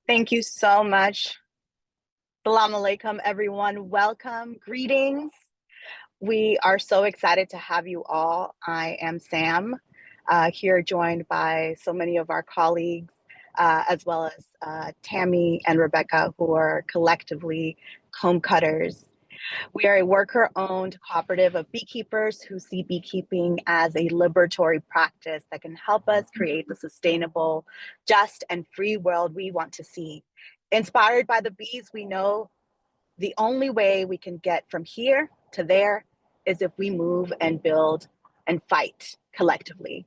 Thank you so much. Salam alaikum, everyone. Welcome, greetings. We are so excited to have you all. I am Sam, here joined by so many of our colleagues, as well as Tammy and Rebecca, who are collectively comb cutters. We are a worker-owned cooperative of beekeepers who see beekeeping as a liberatory practice that can help us create the sustainable, just, and free world we want to see. Inspired by the bees, we know the only way we can get from here to there is if we move and build and fight collectively.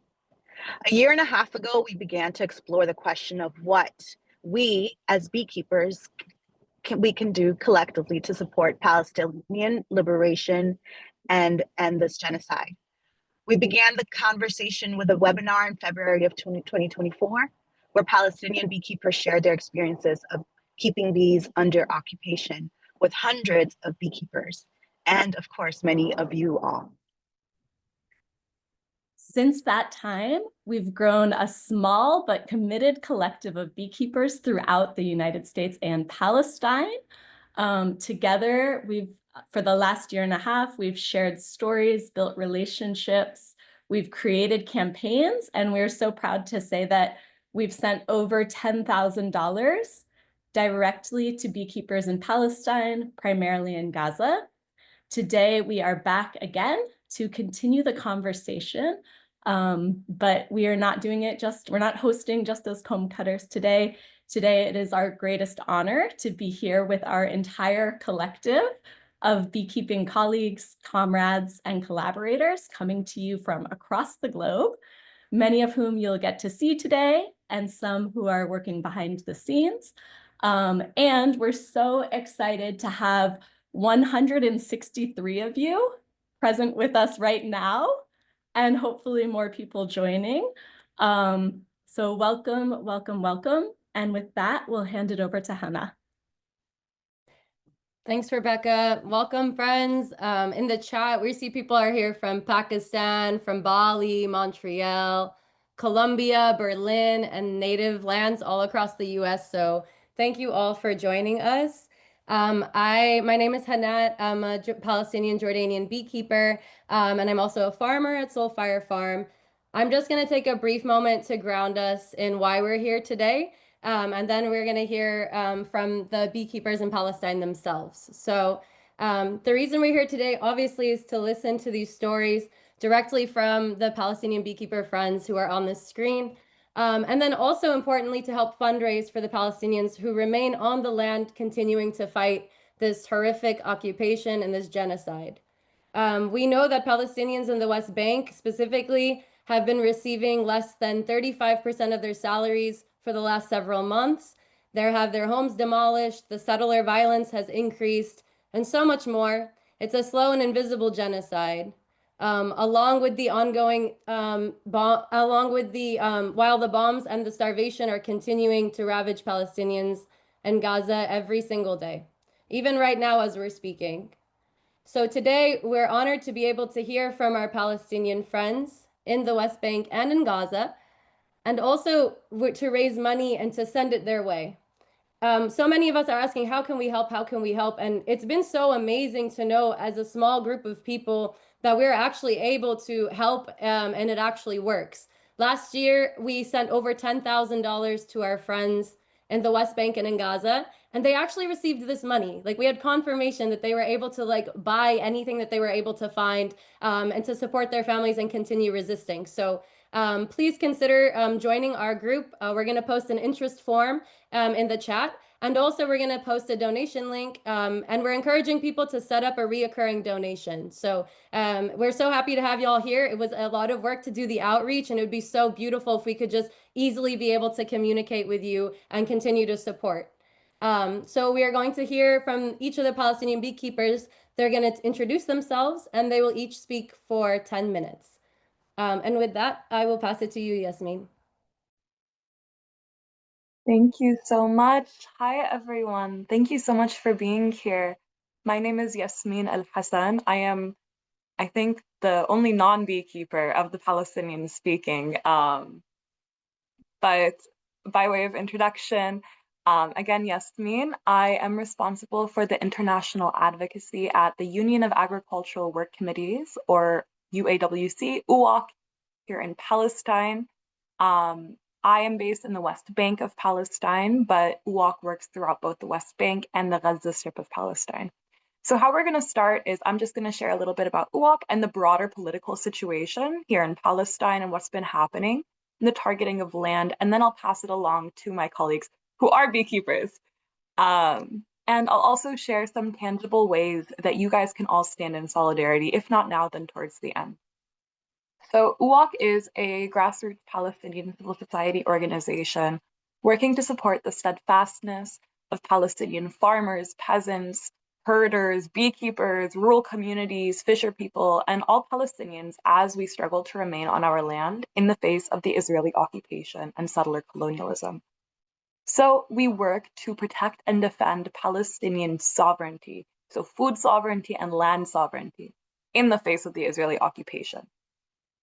A year and a half ago, we began to explore the question of what we as beekeepers we can do collectively to support Palestinian liberation and end this genocide. We began the conversation with a webinar in February of 2024, where Palestinian beekeepers shared their experiences of keeping bees under occupation with hundreds of beekeepers, and of course, many of you all. Since that time, we've grown a small but committed collective of beekeepers throughout the United States and Palestine. Together, for the last year and a half, we've shared stories, built relationships, we've created campaigns, and we're so proud to say that we've sent over $10,000 directly to beekeepers in Palestine, primarily in Gaza. Today, we are back again to continue the conversation, but we are not doing it we're not hosting just as comb cutters today. Today, it is our greatest honor to be here with our entire collective of beekeeping colleagues, comrades, and collaborators coming to you from across the globe, many of whom you'll get to see today, and some who are working behind the scenes. And we're so excited to have 163 of you present with us right now, and hopefully more people joining. So welcome, welcome, welcome. And with that, we'll hand it over to Hannah. Thanks, Rebecca. Welcome, friends. In the chat, we see people are here from Pakistan, from Bali, Montreal, Colombia, Berlin, and native lands all across the US. So thank you all for joining us. My name is Hanat. I'm a Palestinian Jordanian beekeeper, and I'm also a farmer at Soulfire Farm. I'm just going to take a brief moment to ground us in why we're here today. And then we're going to hear from the beekeepers in Palestine themselves. So the reason we're here today, obviously, is to listen to these stories directly from the Palestinian beekeeper friends who are on this screen. And then also importantly, to help fundraise for the Palestinians who remain on the land, continuing to fight this horrific occupation and this genocide. We know that Palestinians in the West Bank specifically have been receiving less than 35% of their salaries for the last several months. They have their homes demolished, the settler violence has increased, and so much more. It's a slow and invisible genocide. Along with the ongoing, while the bombs and the starvation are continuing to ravage Palestinians in Gaza every single day, even right now as we're speaking. So today, we're honored to be able to hear from our Palestinian friends in the West Bank and in Gaza, and also to raise money and to send it their way. So many of us are asking, how can we help? How can we help? And it's been so amazing to know as a small group of people that we're actually able to help, and it actually works. Last year, we sent over $10,000 to our friends in the West Bank and in Gaza, and they actually received this money. Like, we had confirmation that they were able to buy anything that they were able to find, and to support their families and continue resisting. So please consider joining our group. We're going to post an interest form in the chat. And also, we're going to post a donation link. And we're encouraging people to set up a reoccurring donation. So we're so happy to have you all here. It was a lot of work to do the outreach. And it would be so beautiful if we could just easily be able to communicate with you and continue to support. So we are going to hear from each of the Palestinian beekeepers. They're going to introduce themselves, and they will each speak for 10 minutes. And with that, I will pass it to you, Yasmin. Thank you so much. Hi, everyone. Thank you so much for being here. My name is Yasmin Al-Hassan. I am, I think, the only non-beekeeper of the Palestinian speaking. But by way of introduction, Again, Yasmin, I am responsible for the international advocacy at the Union of Agricultural Work Committees, or UAWC, UOC, here in Palestine. I am based in the West Bank of Palestine, but UOC works throughout both the West Bank and the Gaza Strip of Palestine. So how we're going to start is I'm just going to share a little bit about UOC and the broader political situation here in Palestine and what's been happening in the targeting of land, and then I'll pass it along to my colleagues who are beekeepers. And I'll also share some tangible ways that you guys can all stand in solidarity, if not now, then towards the end. So UOC is a grassroots Palestinian civil society organization working to support the steadfastness of Palestinian farmers, peasants, herders, beekeepers, rural communities, fisher people, and all Palestinians as we struggle to remain on our land in the face of the Israeli occupation and settler colonialism. So we work to protect and defend Palestinian sovereignty, so food sovereignty and land sovereignty, in the face of the Israeli occupation.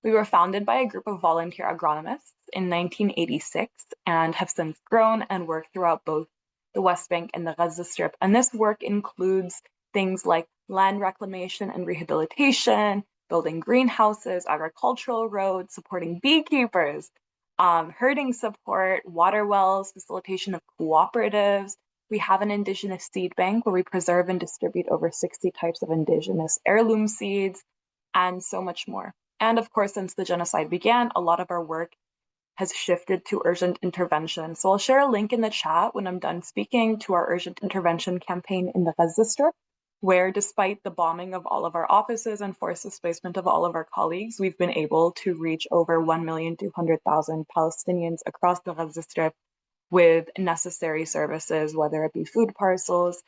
We were founded by a group of volunteer agronomists in 1986 and have since grown and worked throughout both the West Bank and the Gaza Strip. And this work includes things like land reclamation and rehabilitation, building greenhouses, agricultural roads, supporting beekeepers, herding support, water wells, facilitation of cooperatives. We have an indigenous seed bank where we preserve and distribute over 60 types of indigenous heirloom seeds, and so much more. And of course, since the genocide began, a lot of our work has shifted to urgent intervention. So I'll share a link in the chat when I'm done speaking to our urgent intervention campaign in the Gaza Strip, where despite the bombing of all of our offices and forced displacement of all of our colleagues, we've been able to reach over 1,200,000 Palestinians across the Gaza Strip with necessary services, whether it be food parcels,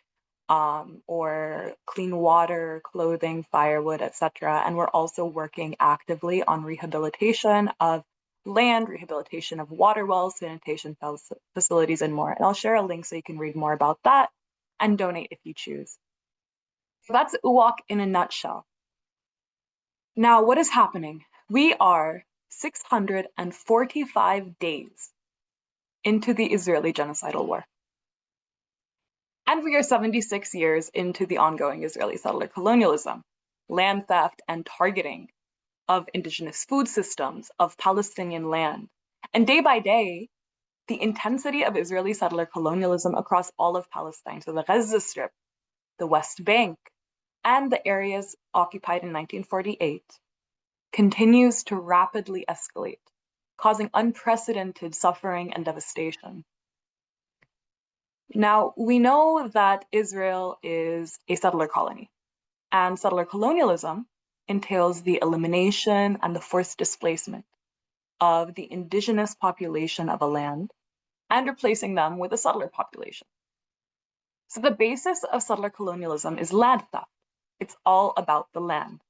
or clean water, clothing, firewood, etc. And we're also working actively on rehabilitation of land, rehabilitation of water wells, sanitation facilities, and more. And I'll share a link so you can read more about that and donate if you choose. So that's UOC in a nutshell. Now, what is happening? We are 645 days into the Israeli genocidal war. And we are 76 years into the ongoing Israeli settler colonialism, land theft and targeting of indigenous food systems, of Palestinian land. And day by day, the intensity of Israeli settler colonialism across all of Palestine, so the Gaza Strip, the West Bank, and the areas occupied in 1948, continues to rapidly escalate, causing unprecedented suffering and devastation. Now, we know that Israel is a settler colony, and settler colonialism entails the elimination and the forced displacement of the indigenous population of a land and replacing them with a settler population. So the basis of settler colonialism is land theft. It's all about the land.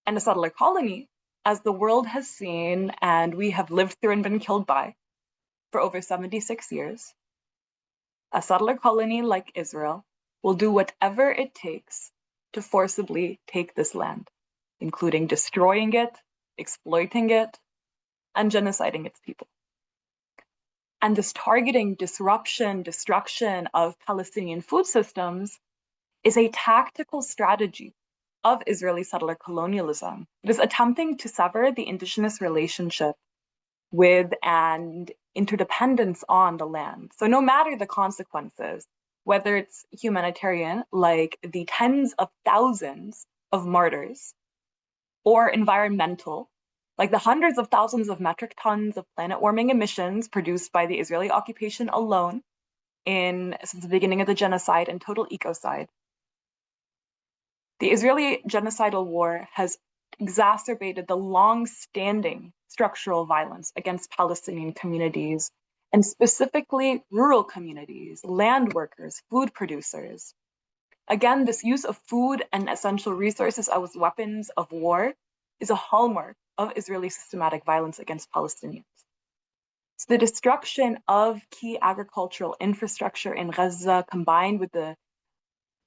And a settler colony, as the world has seen and we have lived through and been killed by for over 76 years, a settler colony like Israel will do whatever it takes to forcibly take this land, including destroying it, exploiting it, and genociding its people. And this targeting, disruption, destruction of Palestinian food systems is a tactical strategy of Israeli settler colonialism. It is attempting to sever the indigenous relationship with and interdependence on the land. So no matter the consequences, whether it's humanitarian, like the tens of thousands of martyrs, or environmental, like the hundreds of thousands of metric tons of planet warming emissions produced by the Israeli occupation alone since the beginning of the genocide and total ecocide. The Israeli genocidal war has exacerbated the long-standing structural violence against Palestinian communities, and specifically rural communities, land workers, food producers. Again, this use of food and essential resources as weapons of war is a hallmark of Israeli systematic violence against Palestinians. So the destruction of key agricultural infrastructure in Gaza, combined with the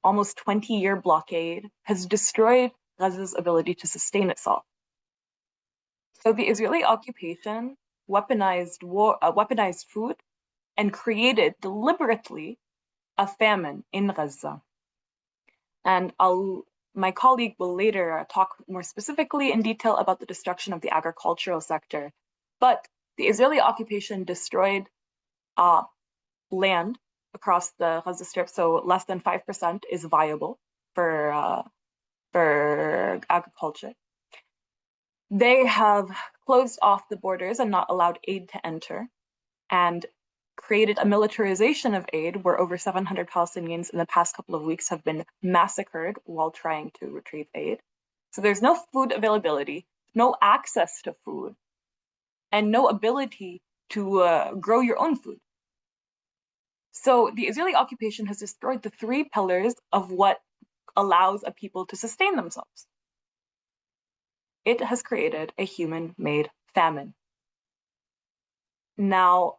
almost 20-year blockade, has destroyed Gaza's ability to sustain itself. So the Israeli occupation weaponized food and created deliberately a famine in Gaza. And my colleague will later talk more specifically in detail about the destruction of the agricultural sector. But the Israeli occupation destroyed land across the Gaza Strip, so less than 5% is viable for agriculture. They have closed off the borders and not allowed aid to enter, and created a militarization of aid where over 700 Palestinians in the past couple of weeks have been massacred while trying to retrieve aid. So there's no food availability, no access to food, and no ability to grow your own food. So the Israeli occupation has destroyed the three pillars of what allows a people to sustain themselves. It has created a human-made famine. Now,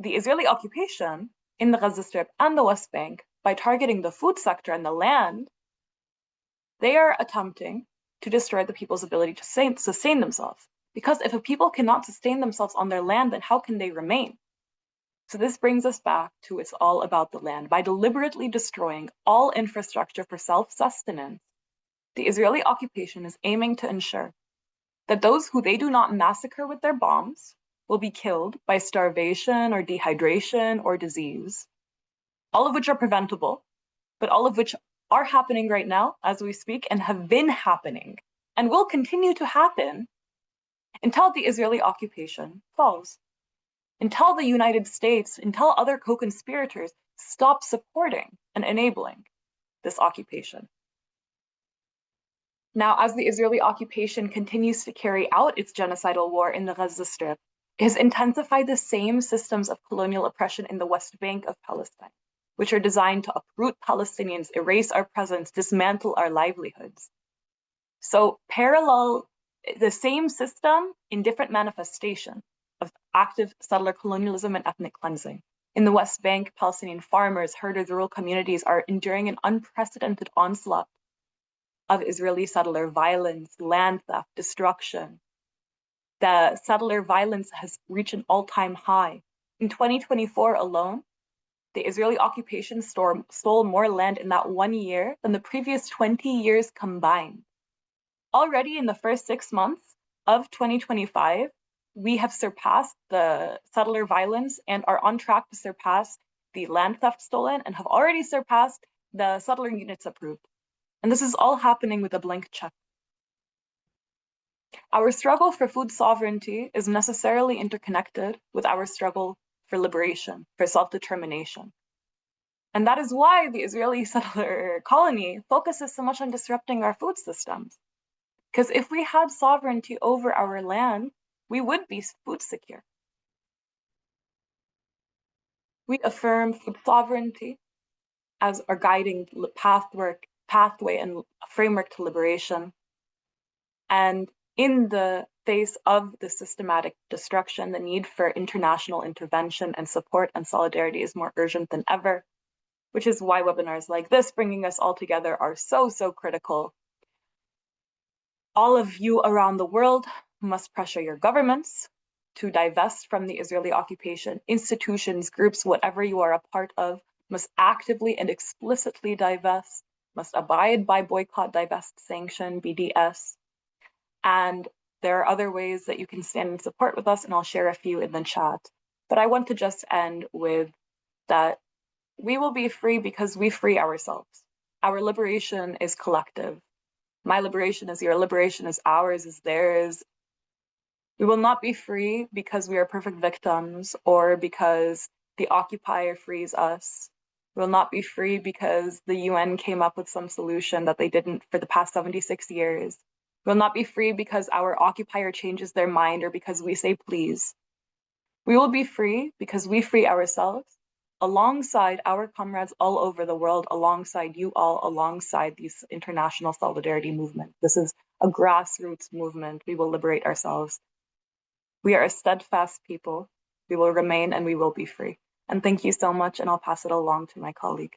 the Israeli occupation in the Gaza Strip and the West Bank, by targeting the food sector and the land, they are attempting to destroy the people's ability to sustain themselves. Because if a people cannot sustain themselves on their land, then how can they remain? So this brings us back to it's all about the land. By deliberately destroying all infrastructure for self-sustenance, the Israeli occupation is aiming to ensure that those who they do not massacre with their bombs will be killed by starvation or dehydration or disease, all of which are preventable, but all of which are happening right now as we speak and have been happening and will continue to happen until the Israeli occupation falls, until the United States, until other co-conspirators stop supporting and enabling this occupation. Now, as the Israeli occupation continues to carry out its genocidal war in the Gaza Strip, it has intensified the same systems of colonial oppression in the West Bank of Palestine, which are designed to uproot Palestinians, erase our presence, dismantle our livelihoods. So parallel, the same system in different manifestation of active settler colonialism and ethnic cleansing. In the West Bank, Palestinian farmers, herders, rural communities are enduring an unprecedented onslaught of Israeli settler violence, land theft, destruction. The settler violence has reached an all-time high. In 2024 alone, the Israeli occupation stole more land in that 1 year than the previous 20 years combined. Already in the first 6 months of 2025, we have surpassed the settler violence and are on track to surpass the land theft stolen and have already surpassed the settler units approved. And this is all happening with a blank check. Our struggle for food sovereignty is necessarily interconnected with our struggle for liberation, for self-determination. And that is why the Israeli settler colony focuses so much on disrupting our food systems. Because if we had sovereignty over our land, we would be food secure. We affirm food sovereignty as our guiding pathway and framework to liberation. And in the face of the systematic destruction, the need for international intervention and support and solidarity is more urgent than ever, which is why webinars like this, bringing us all together, are so, so critical. All of you around the world must pressure your governments to divest from the Israeli occupation. Institutions, groups, whatever you are a part of, must actively and explicitly divest, must abide by boycott, divest, sanction, BDS. And there are other ways that you can stand in support with us, and I'll share a few in the chat. But I want to just end with that we will be free because we free ourselves. Our liberation is collective. My liberation is your liberation, is ours, is theirs. We will not be free because we are perfect victims or because the occupier frees us. We will not be free because the UN came up with some solution that they didn't for the past 76 years. We will not be free because our occupier changes their mind or because we say please. We will be free because we free ourselves alongside our comrades all over the world, alongside you all, alongside these international solidarity movements. This is a grassroots movement. We will liberate ourselves. We are a steadfast people. We will remain and we will be free. And thank you so much, and I'll pass it along to my colleague.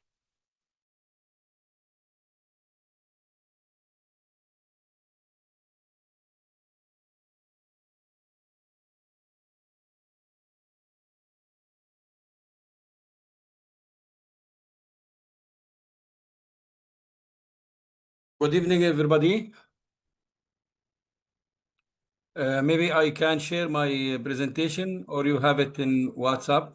Good evening, everybody. Maybe I can share my presentation or you have it in WhatsApp.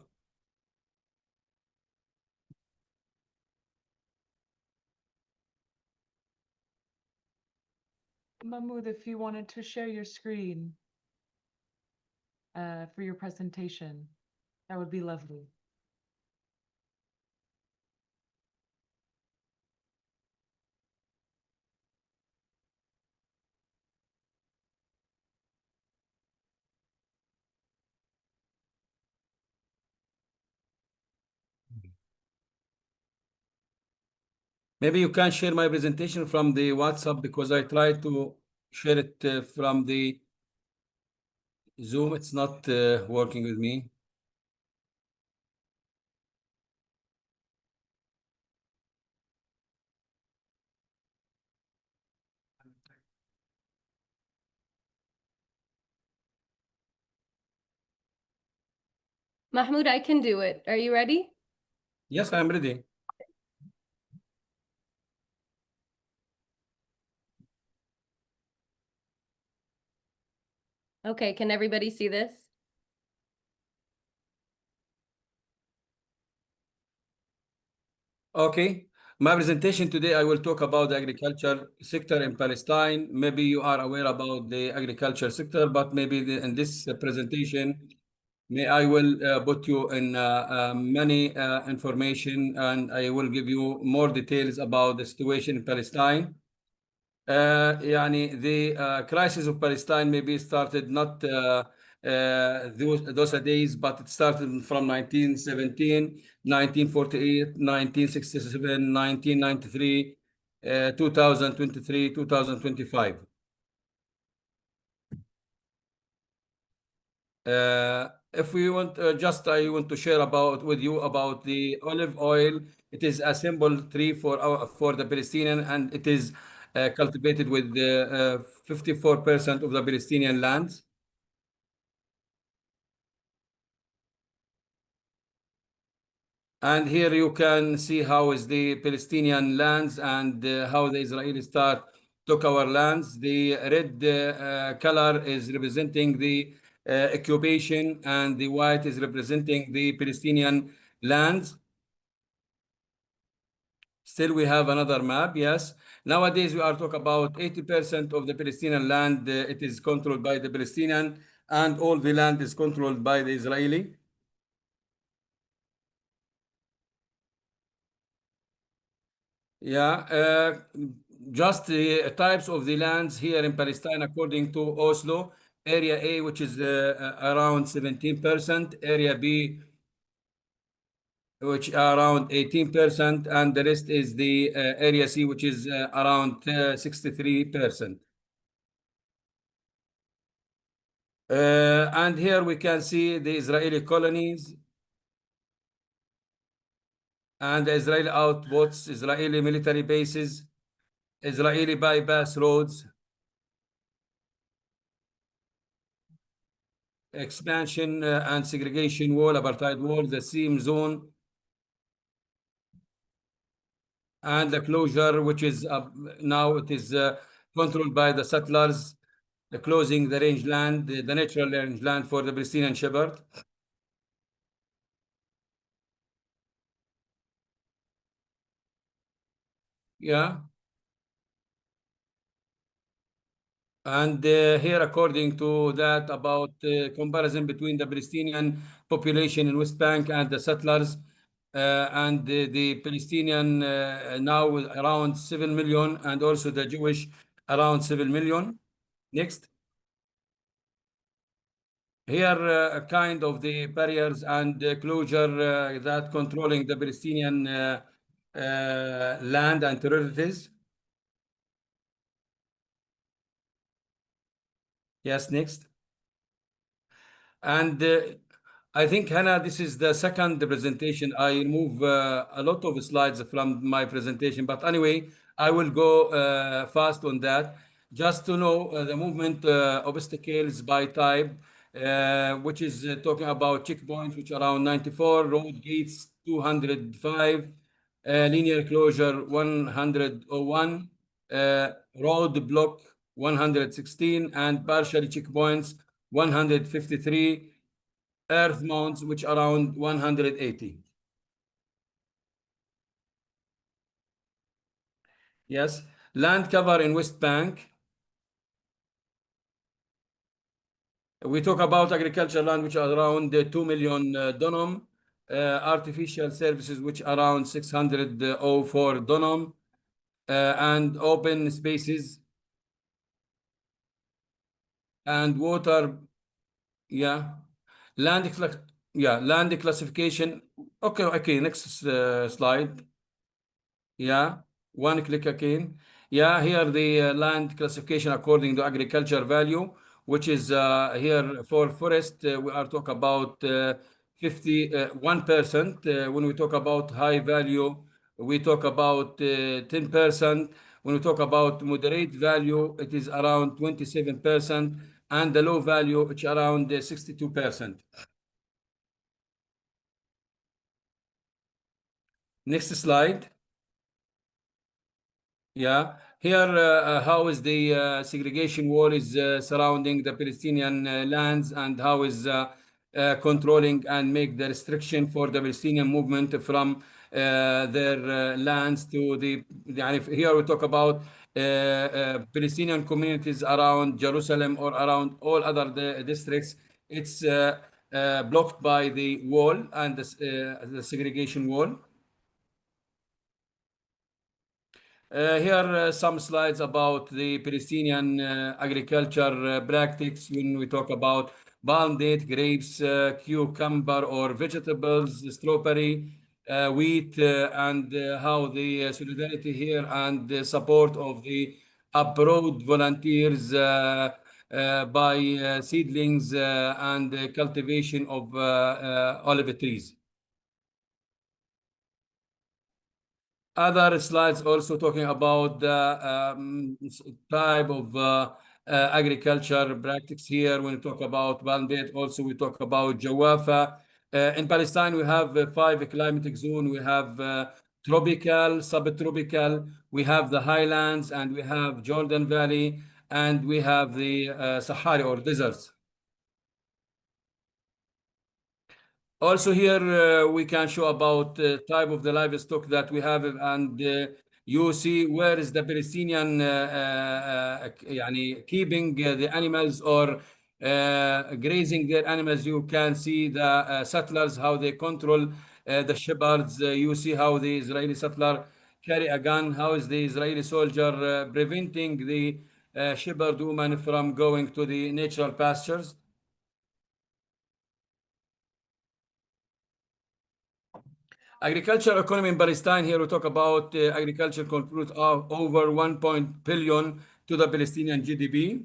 Mahmoud, if you wanted to share your screen for your presentation, that would be lovely. Maybe you can share my presentation from the WhatsApp because I tried to share it from the Zoom. It's not working with me. Mahmoud, I can do it. Are you ready? Yes, I'm ready. Okay, can everybody see this? Okay. My presentation today, I will talk about the agriculture sector in Palestine. Maybe you are aware about the agriculture sector, but maybe in this presentation, I will put you in many information and I will give you more details about the situation in Palestine. The crisis of Palestine maybe started not those days, but it started from 1917, 1948, 1967, 1993, 2023, 2025. If we want, I want to share with you about the olive oil. It is a symbol tree for the Palestinian, and it is cultivated with 54% of the Palestinian lands. And here you can see how is the Palestinian lands and how the Israelis took our lands. The red color is representing the occupation, and the white is representing the Palestinian lands. Still, we have another map, yes. Nowadays, we are talking about 80% of the Palestinian land. It is controlled by the Palestinian, and all the land is controlled by the Israeli. Yeah, just the types of the lands here in Palestine, according to Oslo, Area A, which is around 17%, Area B, which are around 18%, and the rest is the Area C, which is around 63%. And here we can see the Israeli colonies and the Israeli outposts, Israeli military bases, Israeli bypass roads, expansion and segregation wall, apartheid wall, the seam zone, and the closure, which is now it is controlled by the settlers, closing the rangeland, the natural rangeland for the Palestinian shepherd. Yeah. And here, according to that, about comparison between the Palestinian population in West Bank and the settlers, and the Palestinian now around 7 million, and also the Jewish around 7 million. Next. Here, kind of the barriers and closure that controlling the Palestinian land and territories. Yes, next. And I think, Hannah, this is the second presentation. I remove a lot of slides from my presentation, but anyway, I will go fast on that. Just to know the movement obstacles by type, which is talking about checkpoints, which are around 94, road gates 205, linear closure 101, road block 116, and partial checkpoints 153, earth mounts which around 180. Yes, land cover in West Bank. We talk about agricultural land, which are around 2 million dönum, artificial services, which around 604 dönum, and open spaces and water. Yeah, land classification. Okay, next slide. Yeah, one click again. Yeah, here the land classification according to agriculture value, which is here for forest, we are talk about 1%. When we talk about high value, we talk about 10%. When we talk about moderate value, it is around 27%, and the low value, it's around 62%. Next slide. Yeah, here how is the segregation wall is surrounding the Palestinian lands, and how is controlling and make the restriction for the Palestinian movement from their lands to the. Here we talk about Palestinian communities around Jerusalem or around all other districts. It's blocked by the wall and the segregation wall. Here some slides about the Palestinian agriculture practice when we talk about palm date, grapes, cucumber or vegetables, strawberry, wheat, and how the solidarity here and the support of the abroad volunteers by seedlings and cultivation of olive trees. Other slides also talking about the type of agriculture practice here. When we talk about Bandit, also we talk about Jawaffa. In Palestine, we have 5 climatic zones. We have tropical, subtropical, we have the highlands, and we have Jordan Valley, and we have the Sahara or deserts. Also here we can show about type of the livestock that we have, and you see where is the Palestinian keeping the animals or grazing their animals. You can see the settlers, how they control the shepherds. You see how the Israeli settler carry a gun, how is the Israeli soldier preventing the shepherd woman from going to the natural pastures. Agriculture economy in Palestine, here we talk about agriculture contribute over 1 billion to the Palestinian GDP.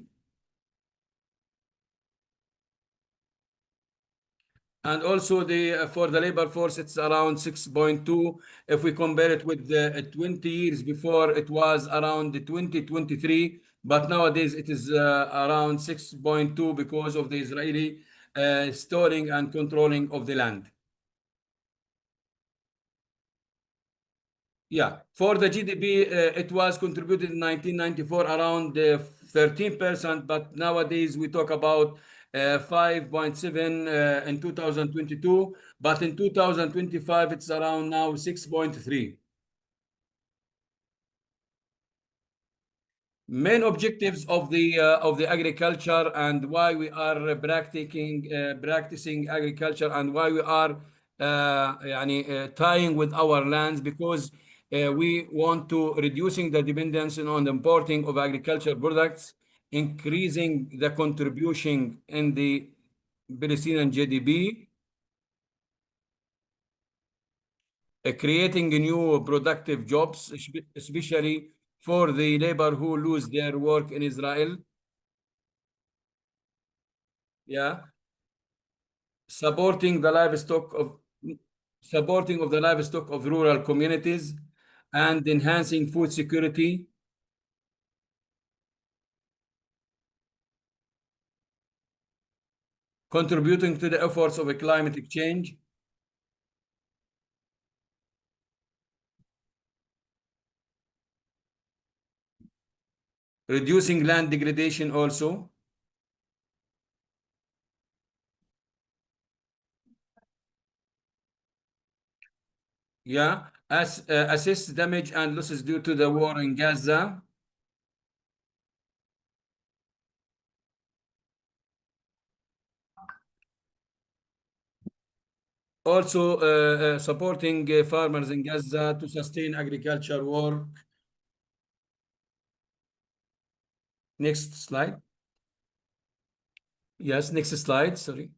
And also for the labor force, it's around 6.2. If we compare it with the 20 years before, it was around the 2023, but nowadays it is around 6.2 because of the Israeli storing and controlling of the land. Yeah, for the GDP, it was contributed in 1994 around 13%, but nowadays we talk about 5.7 in 2022, but in 2025 it's around now 6.3. Main objectives of the agriculture and why we are practicing agriculture and why we are tying with our lands, because we want to reducing the dependence on the importing of agricultural products, increasing the contribution in the Palestinian GDP, creating new productive jobs, especially for the labor who lose their work in Israel. Yeah, supporting the livestock of rural communities and enhancing food security. Contributing to the efforts of a climate change. reducing land degradation also. Yeah, assess damage and losses due to the war in Gaza. Also supporting farmers in Gaza to sustain agriculture work. Next slide. Yes, next slide, sorry.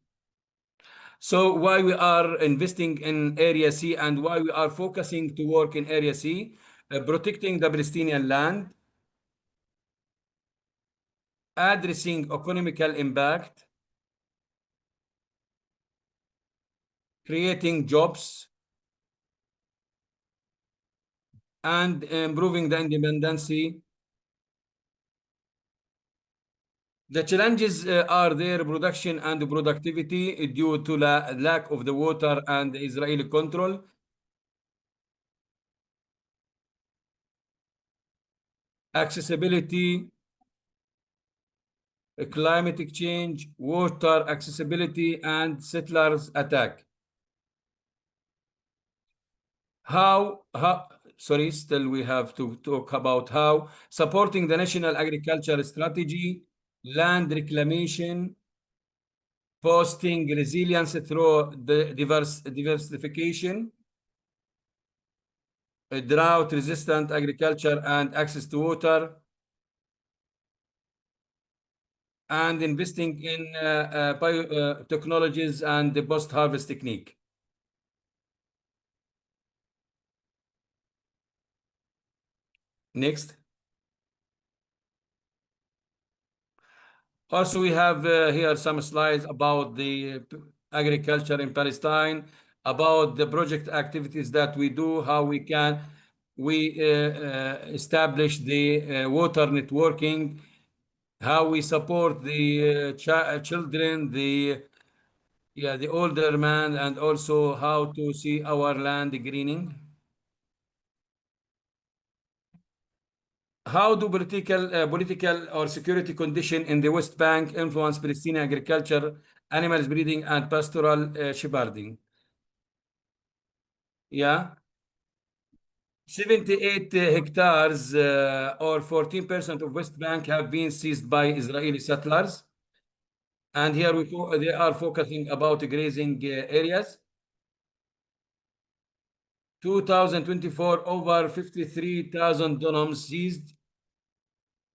So why we are investing in Area C and why we are focusing to work in Area C, protecting the Palestinian land, addressing economical impact, creating jobs, and improving the independency. The challenges are their production and productivity due to the lack of the water and Israeli control. Accessibility, climate change, water accessibility, and settlers attack. Sorry, still we have to talk about how supporting the national agriculture strategy, land reclamation, fostering resilience through the diversification, drought-resistant agriculture and access to water, and investing in biotechnologies and the post-harvest technique. Next. Also, we have here some slides about the agriculture in Palestine, about the project activities that we do, how we can establish the water networking, how we support the children, the older man, and also how to see our land greening. How do political or security condition in the West Bank influence Palestinian agriculture, animals breeding, and pastoral shepherding? Yeah, 78 hectares or 14% of West Bank have been seized by Israeli settlers. And here they are focusing about grazing areas. 2024, over 53,000 dunams seized,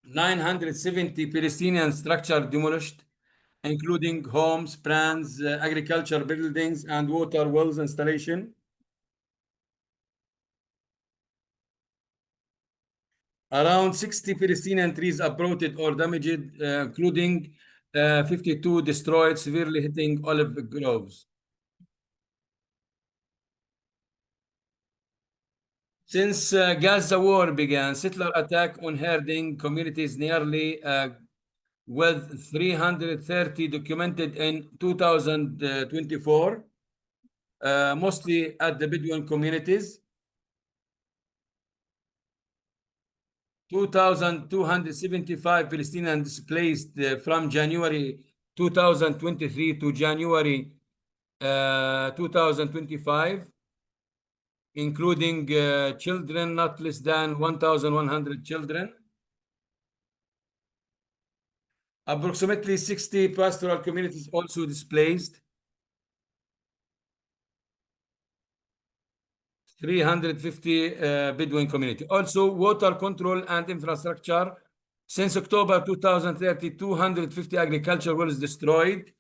970 Palestinian structures demolished, including homes, brands, agriculture buildings, and water wells installation. Around 60 Palestinian trees uprooted or damaged, including 52 destroyed, severely hitting olive groves. Since Gaza war began, settler attack on herding communities nearly with 330 documented in 2024, mostly at the Bedouin communities. 2,275 Palestinians displaced from January 2023 to January 2025, including children, not less than 1,100 children. Approximately 60 pastoral communities also displaced. 350 Bedouin community. Also, water control and infrastructure. Since October 2030, 250 agriculture wells destroyed.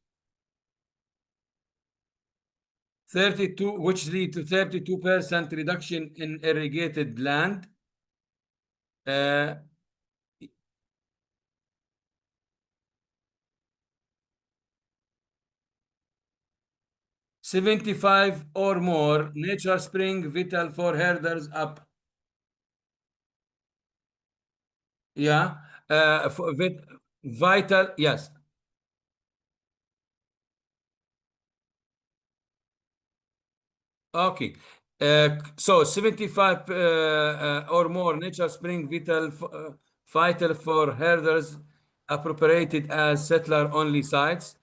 32, which lead to 32% reduction in irrigated land. 75 or more nature spring vital for herders up. Yeah, vital, yes. Okay. So 75 or more nature spring vital vital for herders appropriated as settler-only sites,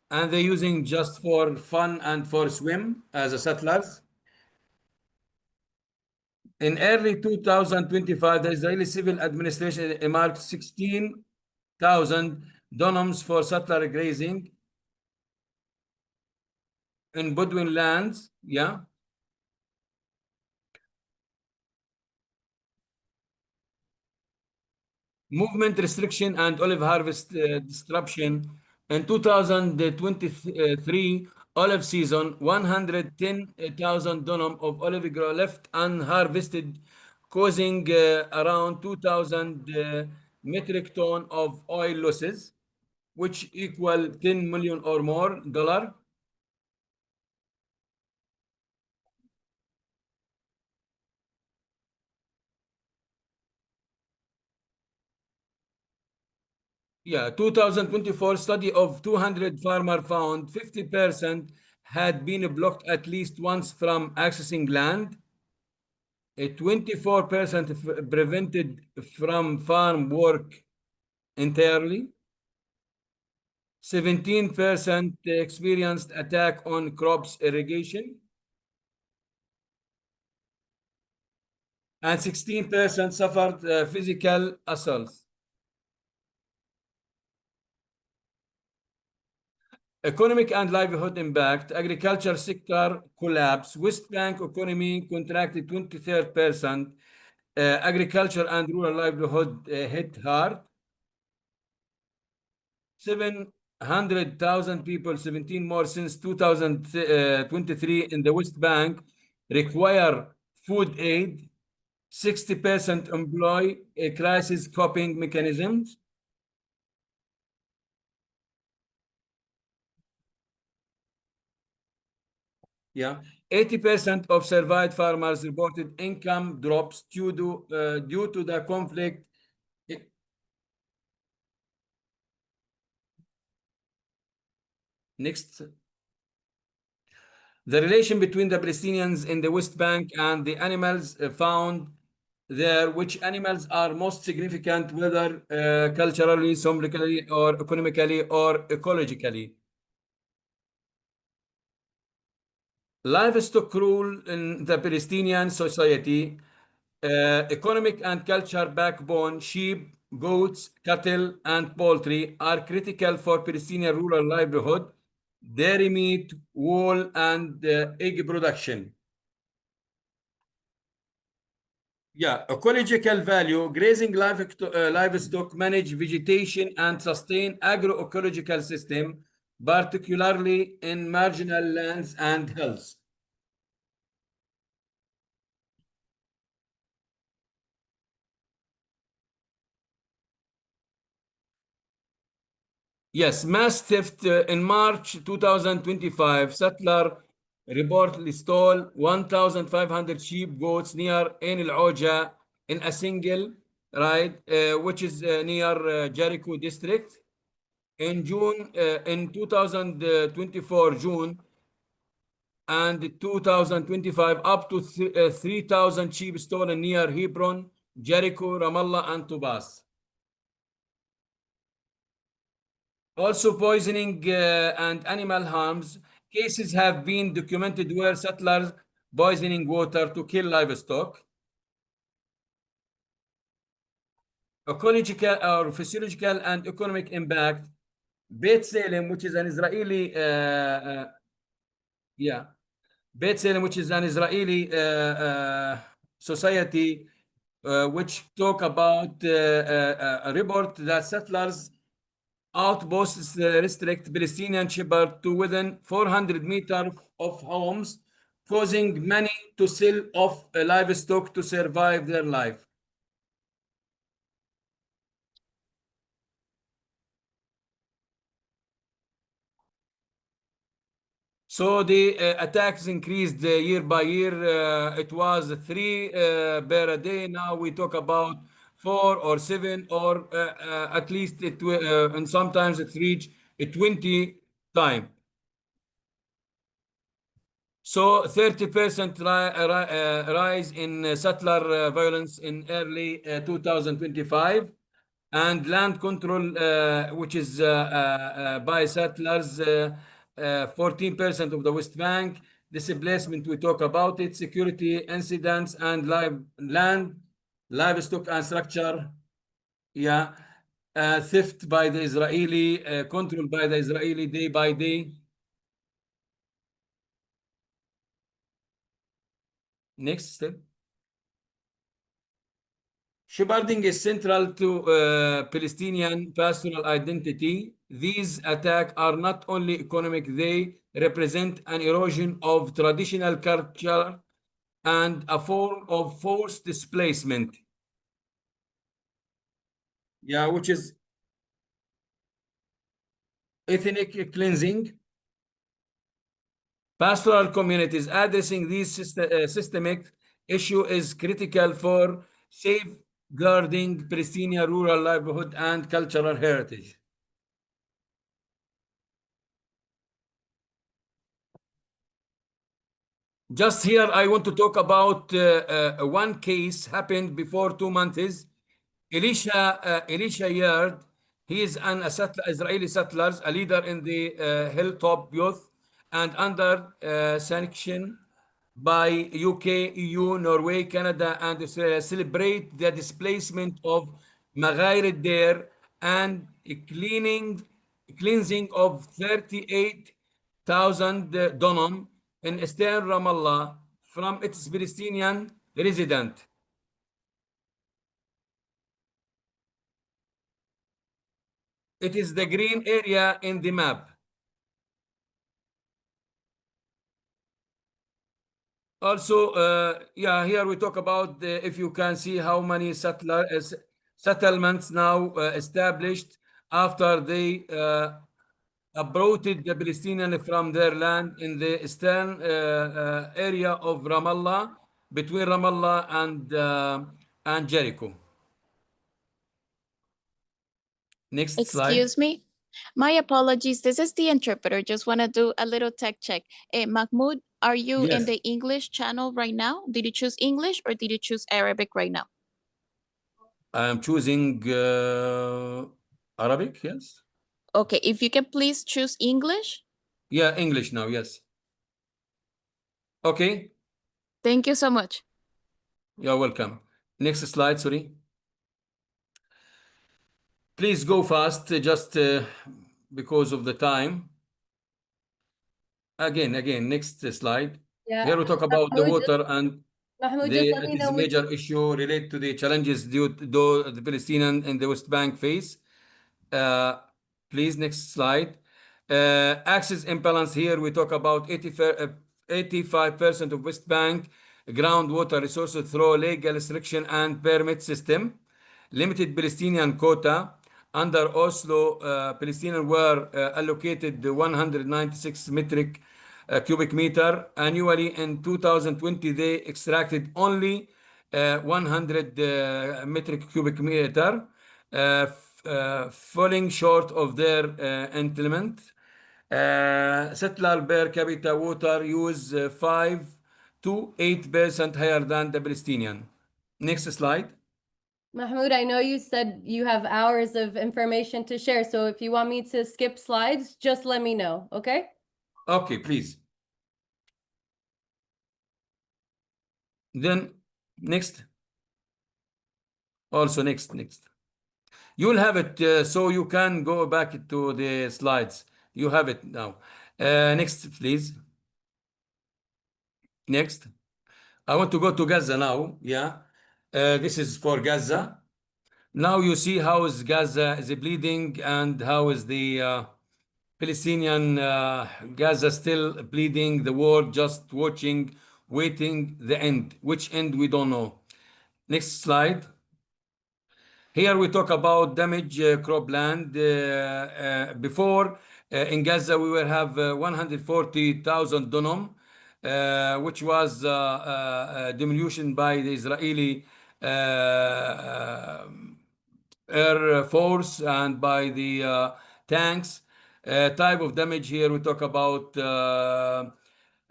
and they're using just for fun and for swim as a settlers. In early 2025, the Israeli Civil Administration earmarked 16,000 dunams for settler grazing in Bedouin lands. Yeah. Movement restriction and olive harvest disruption. In 2023 olive season, 110,000 dunam of olive grow left unharvested, causing around 2,000 metric ton of oil losses, which equal 10 million or more dollar. Yeah, 2024 study of 200 farmer found 50% had been blocked at least once from accessing land. A 24% prevented from farm work entirely. 17% experienced attack on crops irrigation. And 16% suffered physical assaults. Economic and livelihood impact. Agriculture sector collapse. West Bank economy contracted 23%. Agriculture and rural livelihood hit hard. 700,000 people, 17 more since 2023 in the West Bank, require food aid. 60% employ a crisis coping mechanisms. Yeah, 80% of survived farmers reported income drops due to the conflict. Next. The relation between the Palestinians in the West Bank and the animals found there, which animals are most significant, whether culturally, symbolically, or economically, or ecologically. Livestock rule in the Palestinian society, economic and culture backbone, sheep, goats, cattle, and poultry are critical for Palestinian rural livelihood, dairy meat, wool, and egg production. Yeah, ecological value, grazing livestock manage vegetation and sustain agroecological system, particularly in marginal lands and hills. Yes, mass theft in March 2025, settler reportedly stole 1,500 sheep, goats near Ain al-Oja in a single ride, which is near Jericho district. In June, in 2024 June and 2025, up to 3,000 sheep stolen near Hebron, Jericho, Ramallah, and Tubas. Also, poisoning and animal harms cases have been documented where settlers poisoning water to kill livestock. Ecological or physiological and economic impact. Beit Salem, which is an Israeli, yeah, Beit Salem, which is an Israeli society, which talk about a report that settlers outposts restrict Palestinian shepherd to within 400 meters of homes, causing many to sell off livestock to survive their life. So the attacks increased year by year. It was three per a day. Now we talk about 4 or 7, or at least and sometimes it reached 20 times. So 30% rise in settler violence in early 2025, and land control, which is by settlers, 14% of the West Bank. Displacement, we talk about it. Security incidents and land, livestock and structure. Yeah. Theft by the Israeli, control by the Israeli day by day. Next step. Shepherding is central to Palestinian pastoral identity. These attacks are not only economic, they represent an erosion of traditional culture and a form of forced displacement. Yeah, which is ethnic cleansing. Pastoral communities addressing these systemic issue is critical for safeguarding Palestinian rural livelihood and cultural heritage. Just here, I want to talk about one case happened before 2 months. Elisha Yard, he is an Israeli settler, a leader in the Hilltop Youth, and under sanction by UK, EU, Norway, Canada, and celebrate the displacement of Magharid there and cleansing of 38,000 dunam in eastern Ramallah from its Palestinian resident. It is the green area in the map. Also, yeah, here we talk about if you can see how many settlements now established after they uprooted the Palestinian from their land in the eastern area of Ramallah, between Ramallah and Jericho. Next slide. Excuse me. My apologies. This is the interpreter. Just want to do a little tech check. Mahmoud, are you in Yes. the English channel right now? Did you choose English or did you choose Arabic right now? I am choosing Arabic, yes. Okay, if you can please choose English. Yeah, English now, yes. Okay, Thank you so much. you're welcome. Next slide, sorry. Please go fast, just because of the time. Again, next slide. Yeah. Here we talk about the Mahmoud, water and Mahmoud, just let it me is know a which. major issue related to the challenges due to the Palestinian and the West Bank face. Please, next slide. Access imbalance. Here we talk about 85% of West Bank groundwater resources through legal restriction and permit system. Limited Palestinian quota. Under Oslo, Palestinians were allocated 196 metric cubic meter annually. In 2020, they extracted only 100 metric cubic meter, falling short of their entitlement. Settler per capita water use 5 to 8% higher than the Palestinian. Next slide. Mahmoud, I know you said you have hours of information to share, so if you want me to skip slides, just let me know, okay? Okay, please. Then next. Also next. You'll have it, so you can go back to the slides. You have it now. Next, please. Next. I want to go to Gaza now. Yeah. This is for Gaza. Now you see how is Gaza is bleeding and how is the Palestinian Gaza still bleeding. The world just watching, waiting the end. Which end we don't know. Next slide. Here we talk about damage cropland. Before in Gaza, we will have 140,000 dunam, which was diminution by the Israeli Air Force and by the tanks. Type of damage here we talk about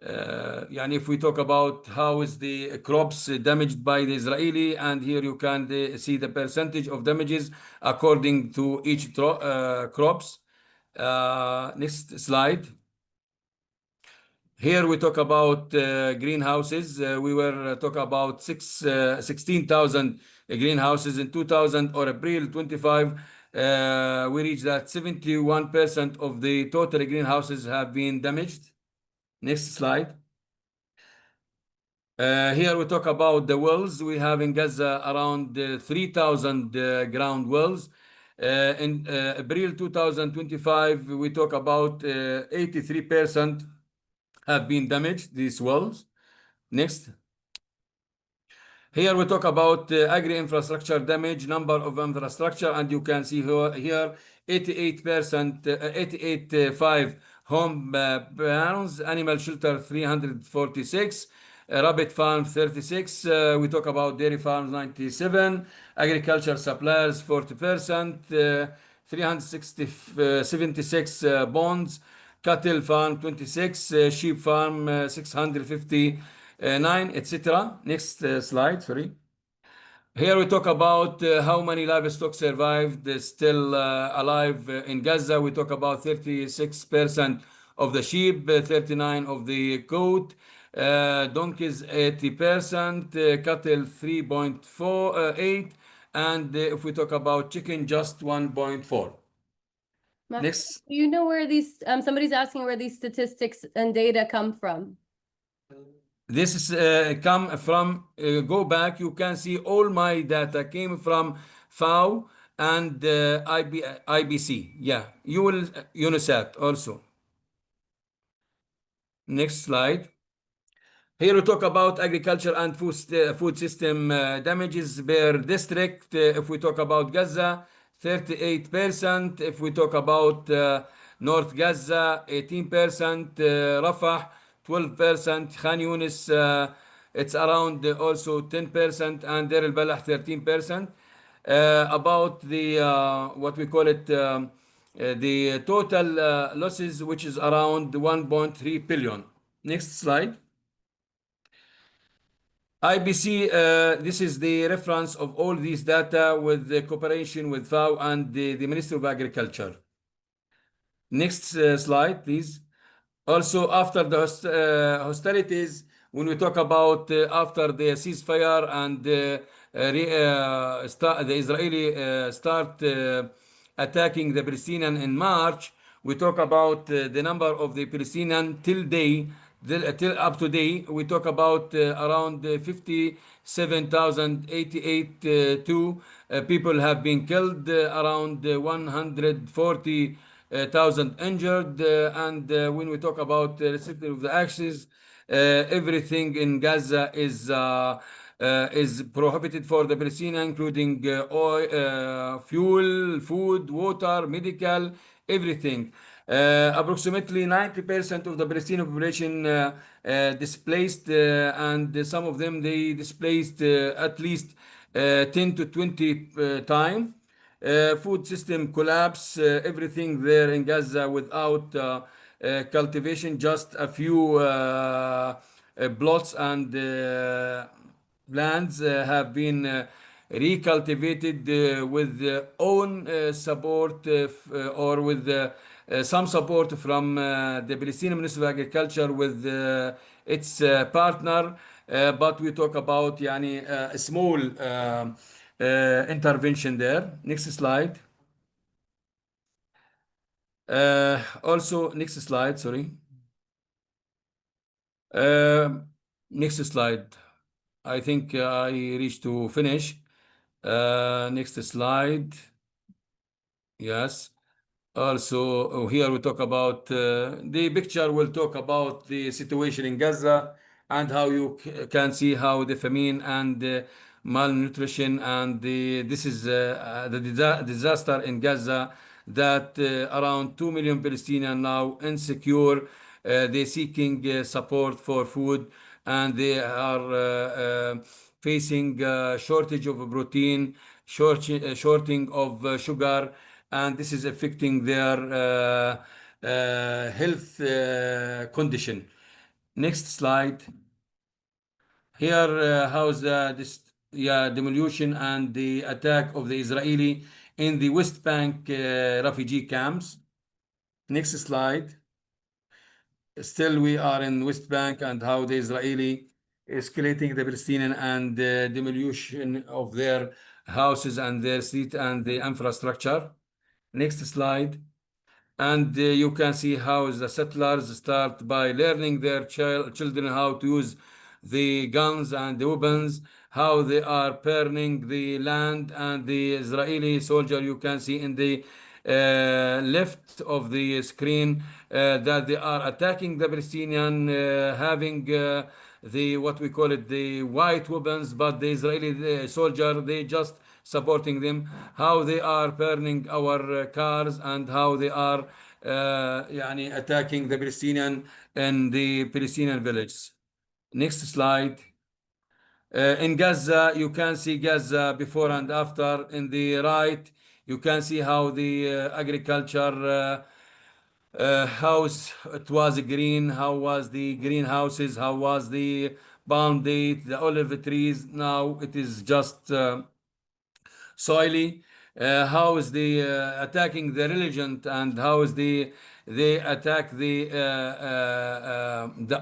يعني if we talk about how is the crops damaged by the Israeli, and here you can see the percentage of damages according to each crops. Next slide. Here we talk about greenhouses. We were talk about 16,000 greenhouses in 2000 or April 25. We reached that 71% of the total greenhouses have been damaged. Next slide. Here we talk about the wells. We have in Gaza around 3,000 ground wells. In April 2025, we talk about 83% have been damaged, these wells. Next. Here we talk about agri-infrastructure damage, number of infrastructure, and you can see here 88%, 88.5 home barns, animal shelter 346, rabbit farm 36, we talk about dairy farms 97, agriculture suppliers 40%, 376 bonds, cattle farm 26, sheep farm 659, etc. Next slide, sorry. Here we talk about how many livestock survived still alive in Gaza. We talk about 36% of the sheep, 39 of the goat, donkeys 80%, cattle 3.48, and if we talk about chicken, just 1.4. Next. Do you know where these, somebody's asking where these statistics and data come from? This is come from, go back, you can see all my data came from FAO and IBC. Yeah, you will, UNICEF also. Next slide. Here we talk about agriculture and food system damages per district. If we talk about Gaza, 38%. If we talk about North Gaza, 18%. Rafah, 12%. Khan Yunis, it's around also 10%. And Deir al-Balah, 13%. About the, what we call it, the total losses, which is around 1.3 billion. Next slide. IBC, this is the reference of all these data with the cooperation with FAO and the Ministry of Agriculture. Next slide, please. Also, after the hostilities, when we talk about after the ceasefire and the Israeli start attacking the Palestinian in March, we talk about the number of the Palestinian till up to date, we talk about around 57,088 people have been killed, around 140,000 injured, and when we talk about the receipt of the axis, everything in Gaza is prohibited for the Palestinians, including oil, fuel, food, water, medical, everything. Approximately 90% of the Palestinian population displaced, and some of them they displaced at least 10 to 20 times. Food system collapse, everything there in Gaza without cultivation, just a few plots and lands have been recultivated with own support or with some support from the Palestinian Ministry of Agriculture with its partner, but we talk about yani, a small intervention there. Next slide. Also, next slide, sorry. Next slide. I think I reached to finish. Next slide. Yes. Also, here we talk about the picture will talk about the situation in Gaza and how you can see how the famine and malnutrition and this is the disaster in Gaza that around 2 million Palestinians now insecure. They seeking support for food, and they are facing shortage of protein, shorting of sugar, and this is affecting their health condition. Next slide. Here, how's this demolition and the attack of the Israeli in the West Bank refugee camps. Next slide. Still, we are in West Bank and how the Israeli escalating the Palestinian and demolition of their houses and their street and the infrastructure. Next slide. And you can see how the settlers start by learning their children how to use the guns and the weapons, how they are burning the land, and the Israeli soldier you can see in the left of the screen that they are attacking the Palestinian, having the what we call it the white weapons, but the Israeli soldier they just supporting them, how they are burning our cars and how they are يعني attacking the Palestinian in the Palestinian villages. Next slide. In Gaza, you can see Gaza before and after. In the right, you can see how the agriculture house it was green, how was the greenhouses, how was the palm date, the olive trees. Now it is just soily. How is the attacking the religion and how is they attack the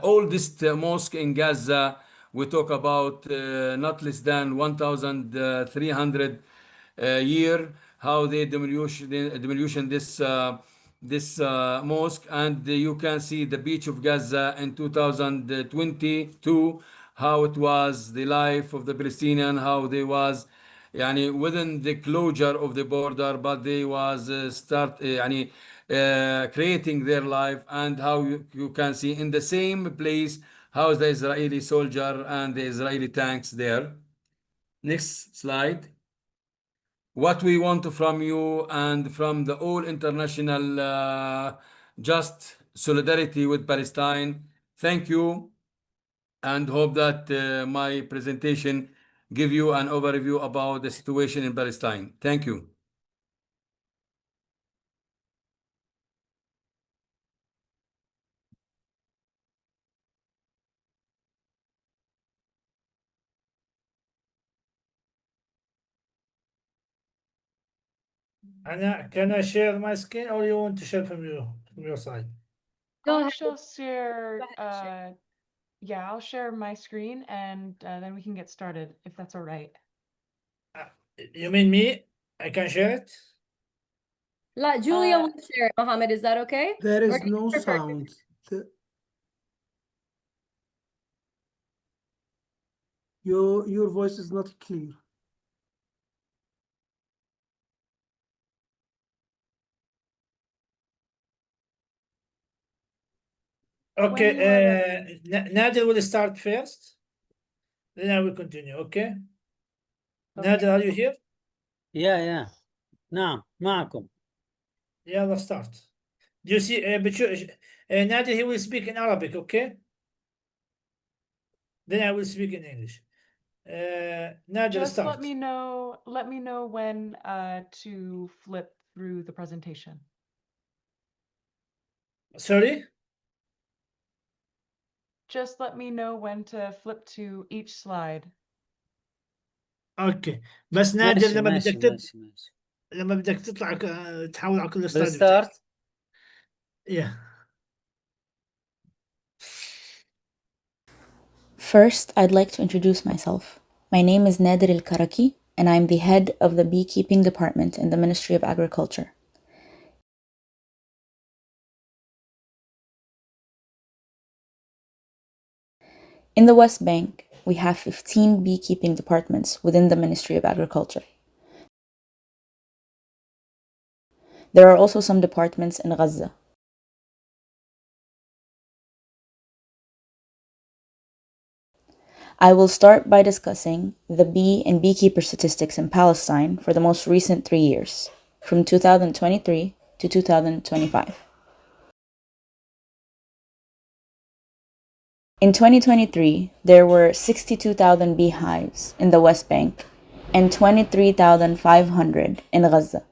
oldest mosque in Gaza. We talk about not less than 1,300 year. How they demolition this mosque, and you can see the beach of Gaza in 2022. How it was the life of the Palestinian, how they was يعني within the closure of the border, but they was start يعني creating their life, and how you can see in the same place how the Israeli soldier and the Israeli tanks there. Next slide. What we want from you and from the all international just solidarity with Palestine. Thank you, and hope that my presentation give you an overview about the situation in Palestine. Thank you. Can I share my screen or you want to share from your side? Go I'll ahead. just share, Go ahead, yeah, I'll share my screen and then we can get started if that's all right. You mean me? I can share it? La, Julia will share it. Mohammed, is that okay? There Or is do you no prefer- sound. Your voice is not clear. Okay, When you are Nader will start first. Then I will continue, okay? Okay. Nader, are you here? يا نعم معكم. Yeah, let's start. Do you see, Nader, he will speak in Arabic, okay? Then I will speak in English. Nader, Just start. let me know when to flip through the presentation. Sorry? Just let me know when to flip to each slide. اوكي بس نادر لما ماشي بدك ماشي ماشي. لما بدك تطلع تحول على كل سلايد بالستارت. yeah. First, I'd like to introduce myself. My name is Nader Al-Karaki, and I'm the head of the beekeeping department in the Ministry of Agriculture. In the West Bank, we have 15 beekeeping departments within the Ministry of Agriculture. There are also some departments in Gaza. I will start by discussing the bee and beekeeper statistics in Palestine for the most recent 3 years, from 2023 to 2025. In 2023, there were 62,000 beehives in the West Bank and 23,500 in Gaza.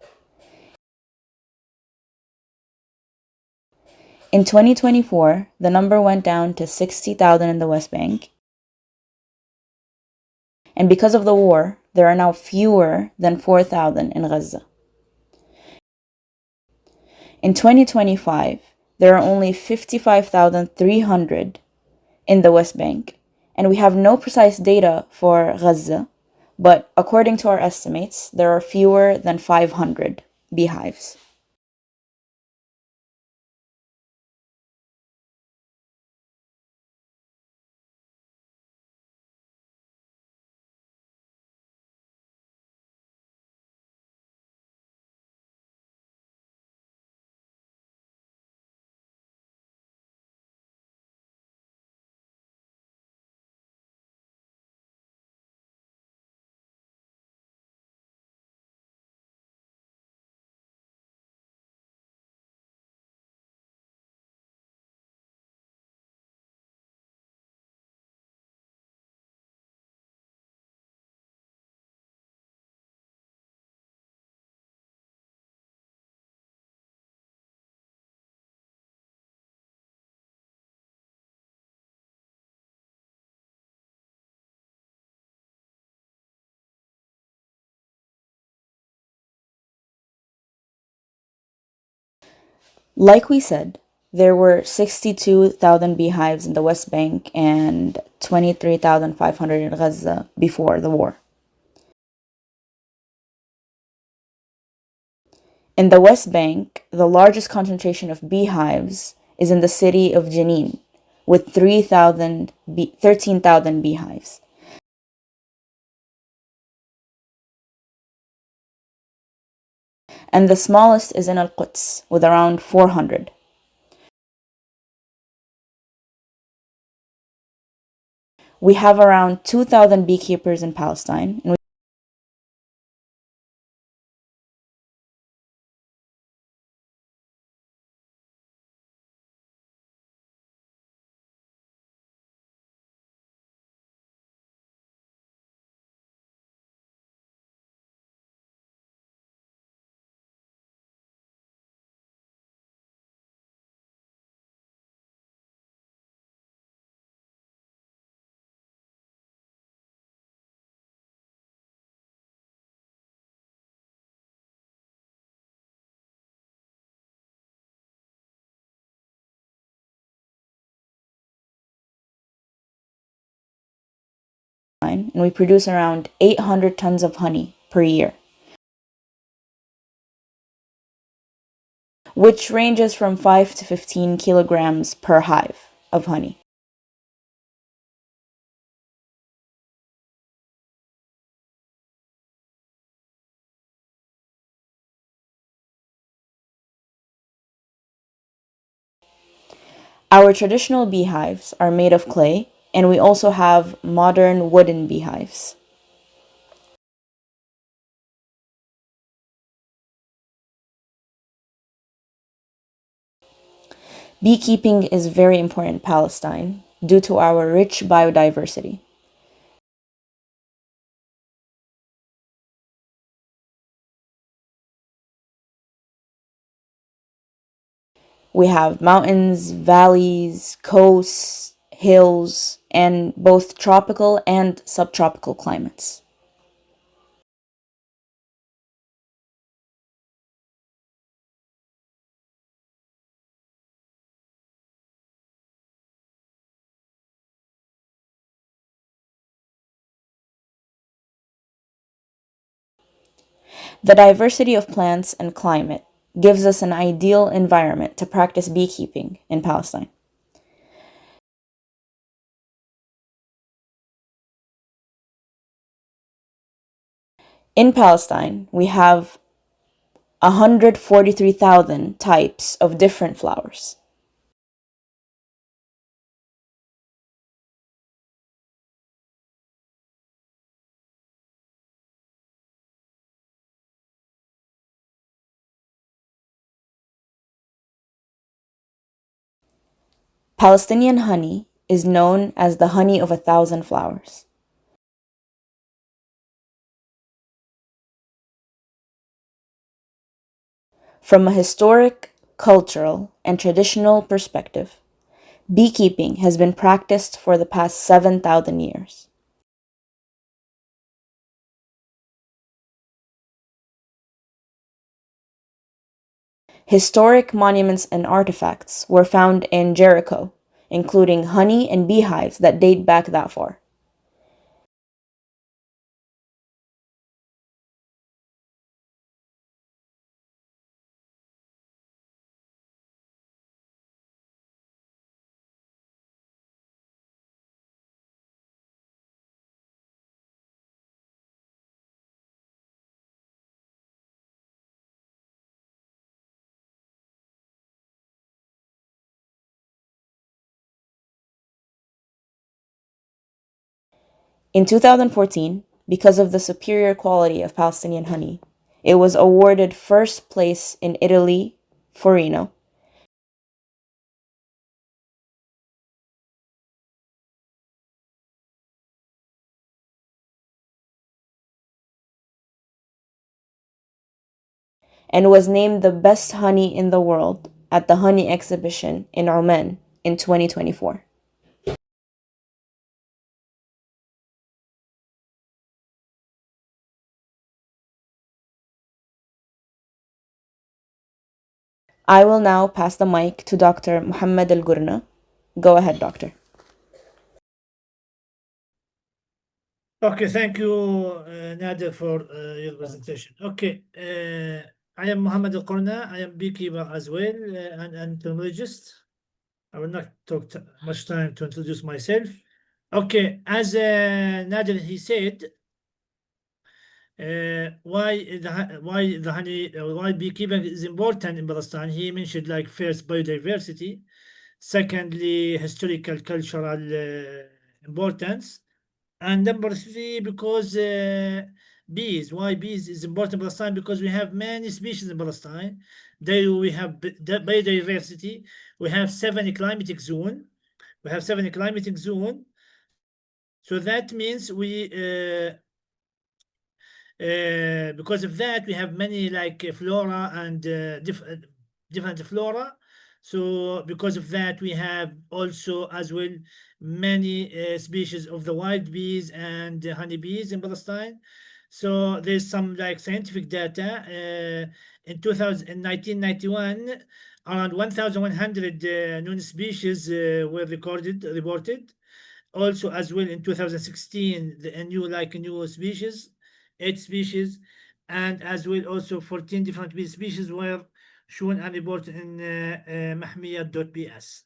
In 2024, the number went down to 60,000 in the West Bank. And because of the war, there are now fewer than 4,000 in Gaza. In 2025, there are only 55,300 in the West Bank, and we have no precise data for Gaza, but according to our estimates, there are fewer than 500 beehives. Like we said, there were 62,000 beehives in the West Bank and 23,500 in Gaza before the war. In the West Bank, the largest concentration of beehives is in the city of Jenin, with 13,000 beehives. And the smallest is in Al-Quds, with around 400. We have around 2,000 beekeepers in Palestine, and we produce around 800 tons of honey per year, which ranges from 5 to 15 kilograms per hive of honey. Our traditional beehives are made of clay, and we also have modern wooden beehives. Beekeeping is very important in Palestine due to our rich biodiversity. We have mountains, valleys, coasts, hills, and both tropical and subtropical climates. The diversity of plants and climate gives us an ideal environment to practice beekeeping in Palestine. In Palestine, we have 143,000 types of different flowers. Palestinian honey is known as the honey of 1,000 flowers. From a historic cultural, and traditional perspective, beekeeping has been practiced for the past 7,000 years. Historic monuments and artifacts were found in Jericho, including honey and beehives that date back that far. In 2014, because of the superior quality of Palestinian honey, it was awarded first place in Italy, Forino, and was named the best honey in the world at the honey exhibition in Oman in 2024. I will now pass the mic to Dr. Muhammad Al Gurna. Go ahead, doctor. Okay, thank you, Nader, for your presentation. Okay, I am Muhammad Al Qurna. I am beekeeper as well and entomologist. I will not talk much time to introduce myself. Okay, as Nader he said, why beekeeping is important in Palestine. He mentioned like first biodiversity, secondly historical cultural importance, and number three because bees. Why bees is important in Palestine? Because we have many species in Palestine. There we have the biodiversity. We have 7 climatic zone. We have 7 climatic zone. So that means we because of that we have many like flora and different flora. So because of that we have also as well many species of the wild bees and honeybees in Palestine. So there's some like scientific data in 1991 around 1100 known species were reported. Also as well in 2016 a new species, 8 species, and as well also 14 different bee species were shown and reported in mahmiyat.ps.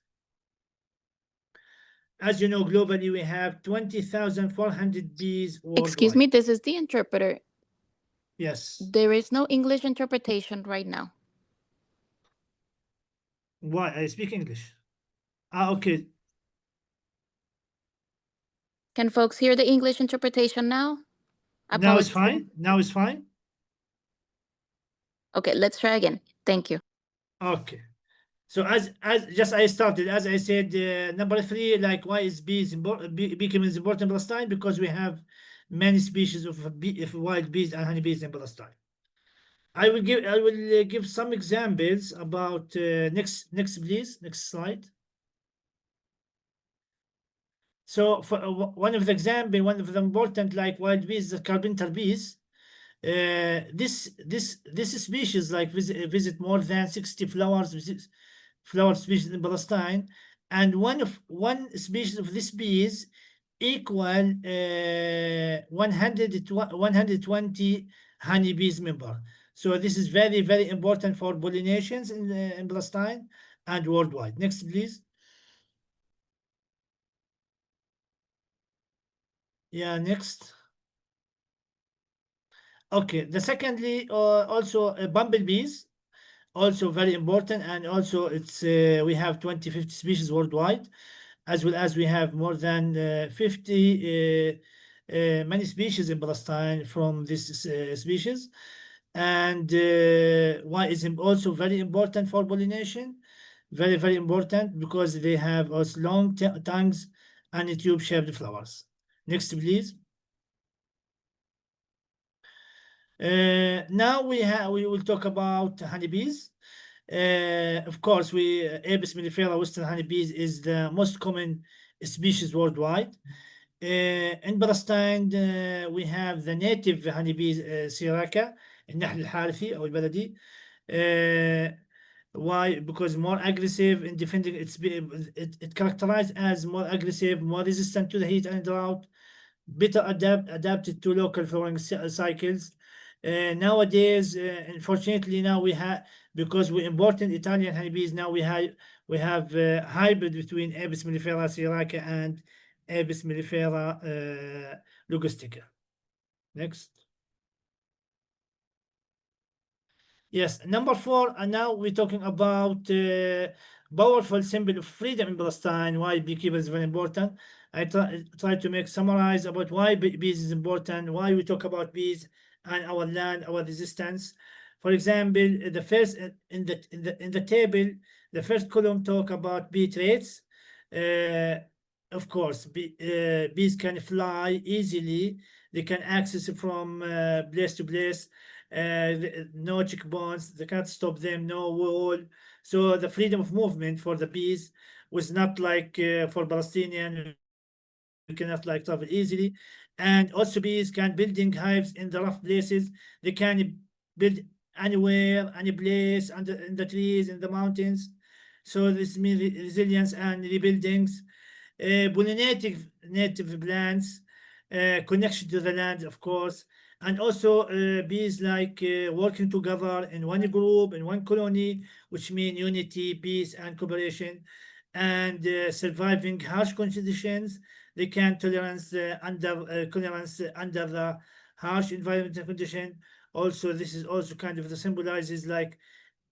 As you know, globally we have 20,400 bees worldwide. Excuse me, this is the interpreter. Yes. There is no English interpretation right now. Why? I speak English. Okay. Can folks hear the English interpretation now? Now it's fine. Now it's fine. Okay, let's try again. Thank you. Okay. So as just I started, as I said, number 3, like why is beekeeping is important in Palestine? Because we have many species of wild bees and honeybees in Palestine. I will give some examples about next please, next slide. So for one of the important like wild bees, the carpenter bees. This species like visit more than 60 flower species in Palestine, and one species of this bees equal 120 honeybees member. So this is very important for pollinations in Palestine and worldwide. Next, please. Yeah, next. Okay, the secondly also bumblebees, also very important, and also it's we have 50 species worldwide, as well as we have more than 50 many species in Palestine from this species. And why is it also very important for pollination? Very important because they have also long tongues and tube-shaped flowers. Next, please. Now we will talk about honeybees. Of course, Apis mellifera western honeybees is the most common species worldwide. In Palestine, we have the native honeybees, سيراكا, النحل الحارثي أو البلدي. Why? Because more aggressive in defending it characterized as more aggressive, more resistant to the heat and drought, better adapted to local flowering cycles. Nowadays, unfortunately, now we have, because we imported Italian honeybees, now we have hybrid between Apis mellifera siraca and Apis mellifera logustica. Next. Yes, number 4, and now we're talking about powerful symbol of freedom in Palestine, why beekeepers is very important. I try to make summarize about why bees is important, why we talk about bees and our land, our resistance. For example, the first in the table, the first column talk about bee traits. Of course, bees can fly easily. They can access from place to place. No checkpoints, they can't stop them, no wall. So the freedom of movement for the bees was not like for Palestinian, you cannot like travel easily. And also bees can building hives in the rough places. They can build anywhere, any place, in the trees, in the mountains. So this means resilience and rebuildings. Pollinating native plants, connection to the land, of course, and also bees like working together in one group, in one colony, which mean unity, peace, and cooperation, and surviving harsh conditions. They can tolerance under the harsh environmental condition. Also, this is also kind of the symbolizes like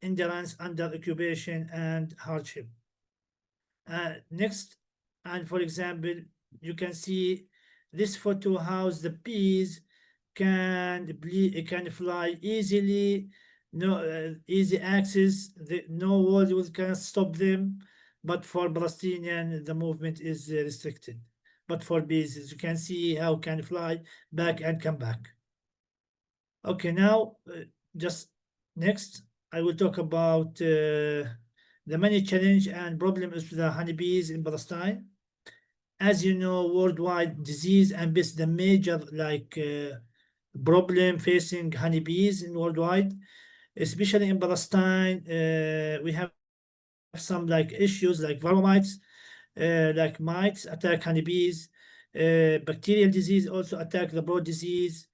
endurance under occupation and hardship. Next, and for example, you can see this photo how the bees can fly easily, no easy access, no walls can stop them. But for Palestinian, the movement is restricted. But for bees, as you can see how can fly back and come back. Okay, now just next, I will talk about the many challenge and problems with the honeybees in Palestine. As you know, worldwide disease and pest the major problem facing honeybees in worldwide, especially in Palestine. We have some like issues like varromites, like mites attack honeybees. Bacterial disease also attack the broad disease.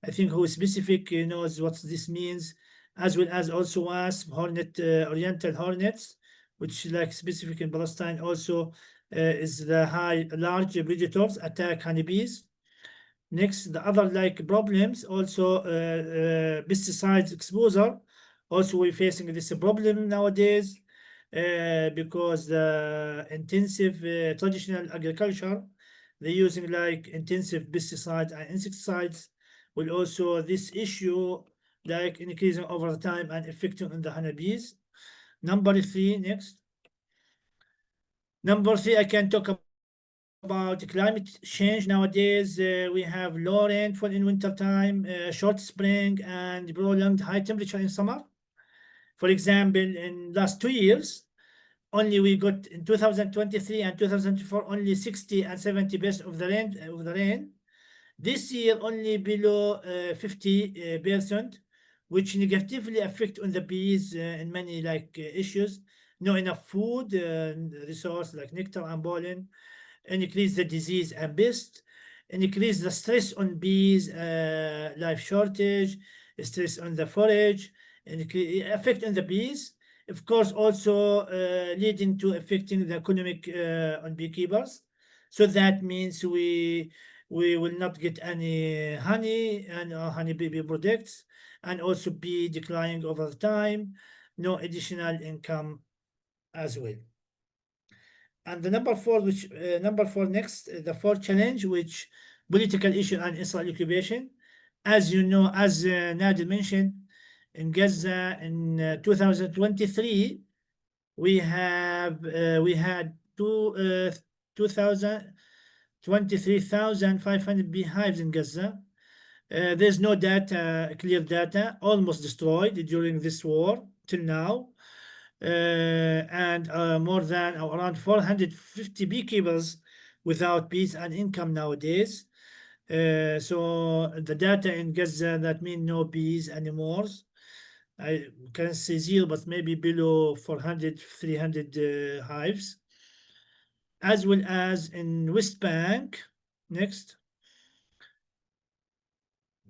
I think who is specific knows what this means, as well as also wasp, hornet, oriental hornets, which like specific in Palestine also is the large predators attack honeybees. Next, the other like problems also pesticides exposure. Also, we're facing this problem nowadays because the intensive traditional agriculture, they're using like intensive pesticides and insecticides. Will also this issue like increasing over time and affecting on the honeybees. Number 3, next. Number 3, I can talk about climate change nowadays. We have low rainfall in winter time, short spring, and prolonged high temperature in summer. For example, in last 2 years, only we got in 2023 and 2024 only 60 and 70% of the rain. This year only below 50%, which negatively affect on the bees in many like issues. No enough food resource like nectar and pollen, increase the disease and pest, increase the stress on bees, life shortage, stress on the forage, and effect on the bees. Of course, also leading to affecting the economic on beekeepers. So that means we will not get any honey and honey bee products, and also be declining over time, no additional income as well. And the number 4, which number 4 next, the 4th challenge, which political issue and Israel occupation. As you know, as Nadia mentioned, in Gaza in 2023, we had 23,500 beehives in Gaza. There's no data, clear data, almost destroyed during this war till now. and more than or around 450 beekeepers without bees and income nowadays. So the data in Gaza, that mean no bees anymore. I can say zero, but maybe below 400, 300 hives. As well as in West Bank. Next.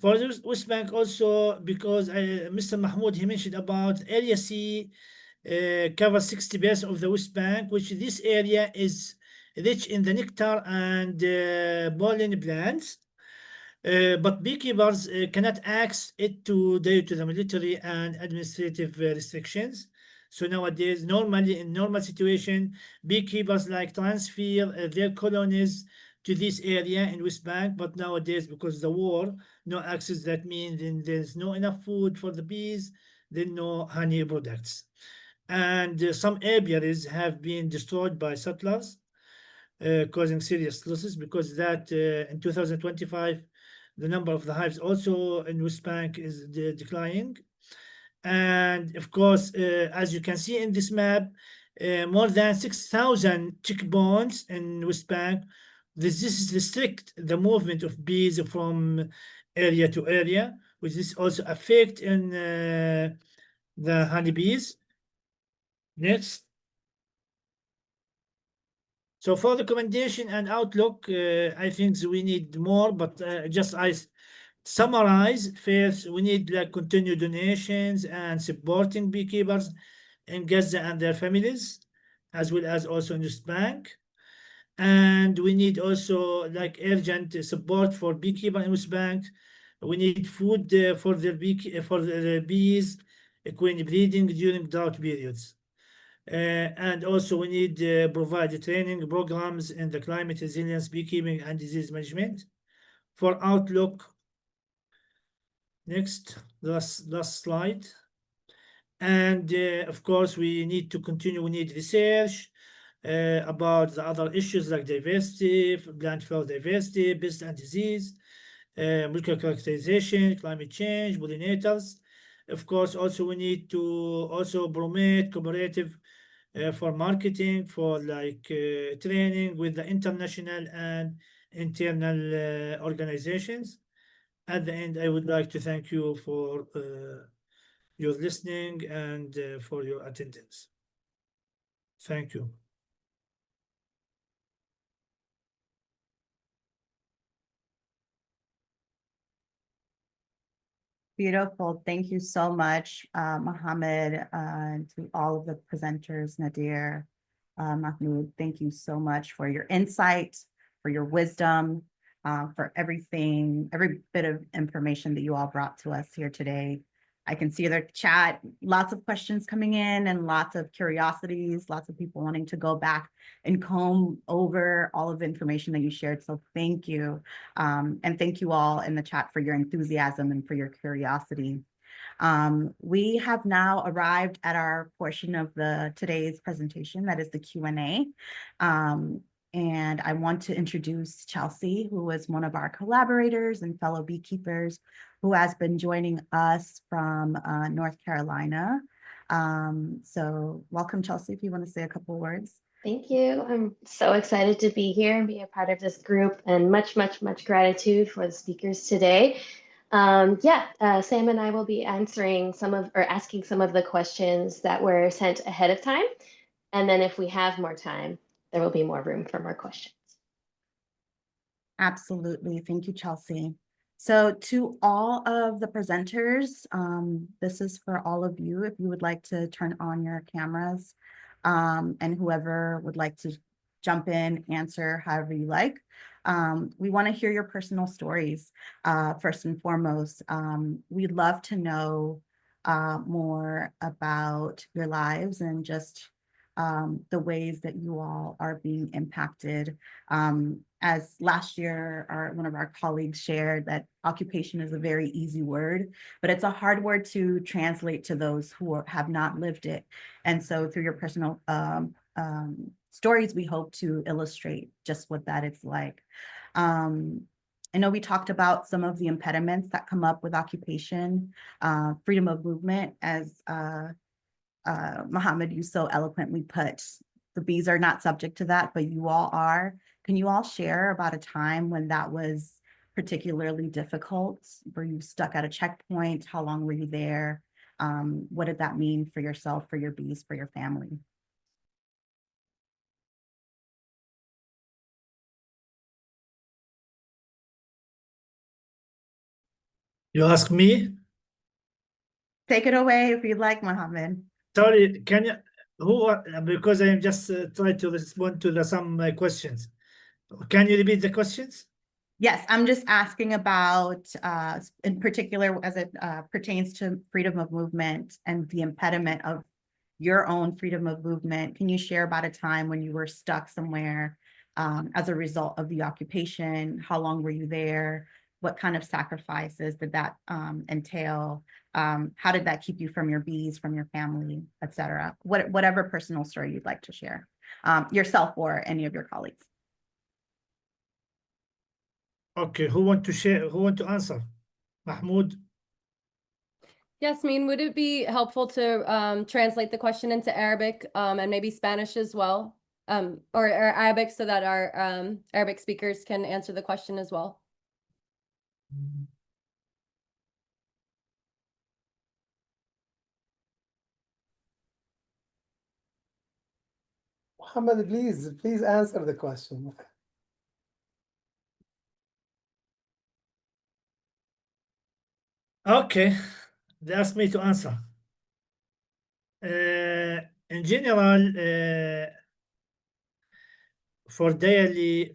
For the West Bank also, because Mr. Mahmoud, he mentioned about area C covers 60% of the West Bank, which this area is rich in the nectar and pollen plants. But beekeepers cannot access it due to the military and administrative restrictions. So nowadays, normally in normal situation, beekeepers like transfer their colonies to this area in West Bank. But nowadays, because of the war, no access. That means then there's no enough food for the bees, then no honey products, and some apiaries have been destroyed by settlers, causing serious losses. Because that in 2025 the number of the hives also in West Bank is declining. And of course, as you can see in this map, more than 6,000 checkpoints in West Bank. This is restrict the movement of bees from area to area, which is also affect in the honeybees. Next. So for the recommendation and outlook, I think we need more, but just I summarize. First, we need like continued donations and supporting beekeepers in Gaza and their families, as well as also in West Bank. And we need also like urgent support for beekeeper in West Bank. We need food for the bees, queen breeding during drought periods. And also we need provide training programs in the climate resilience, beekeeping, and disease management. For outlook, next, last slide. And of course, we need to continue. We need research about the other issues like diversity, plant flower diversity, pest and disease, molecular characterization, climate change, pollinators. Of course, also we need to also promote cooperative for marketing, for like training with the international and internal organizations. At the end, I would like to thank you for your listening and for your attendance. Thank you. Beautiful. Thank you so much, Mohammed, to all of the presenters, Nadir, Mahmoud. Thank you so much for your insight, for your wisdom, for everything, every bit of information that you all brought to us here today. I can see the chat, lots of questions coming in and lots of curiosities, lots of people wanting to go back and comb over all of the information that you shared. So thank you. And thank you all in the chat for your enthusiasm and for your curiosity. We have now arrived at our portion of today's presentation, that is the Q&A. And I want to introduce Chelsea, who is one of our collaborators and fellow beekeepers, who has been joining us from North Carolina. So welcome, Chelsea, if you want to say a couple words. Thank you. I'm so excited to be here and be a part of this group, and much, much, much gratitude for the speakers today. Sam and I will be asking some of the questions that were sent ahead of time. And then if we have more time, there will be more room for more questions. Absolutely. Thank you, Chelsea. So to all of the presenters, this is for all of you. If you would like to turn on your cameras, and whoever would like to jump in, answer however you like. We want to hear your personal stories first and foremost. We'd love to know more about your lives and just the ways that you all are being impacted. As last year, one of our colleagues shared that occupation is a very easy word, but it's a hard word to translate to those who have not lived it. And so through your personal stories, we hope to illustrate just what that is like. I know we talked about some of the impediments that come up with occupation, freedom of movement, as Mohammed, you so eloquently put, the bees are not subject to that, but you all are. Can you all share about a time when that was particularly difficult? Were you stuck at a checkpoint? How long were you there? What did that mean for yourself, for your bees, for your family? You ask me? Take it away if you'd like, Mohammed. Sorry, can you, because I am just trying to respond to some questions. Can you repeat the questions? Yes, I'm just asking about, in particular, as it pertains to freedom of movement and the impediment of your own freedom of movement. Can you share about a time when you were stuck somewhere as a result of the occupation? How long were you there? What kind of sacrifices did that entail? How did that keep you from your bees, from your family, et cetera? Whatever personal story you'd like to share, yourself or any of your colleagues. Okay, who want to share? Who want to answer? Mahmoud? Yasmin, would it be helpful to translate the question into Arabic and maybe Spanish as well? Or Arabic so that our Arabic speakers can answer the question as well. Muhammad, please answer the question. Okay, they asked me to answer. In general, for daily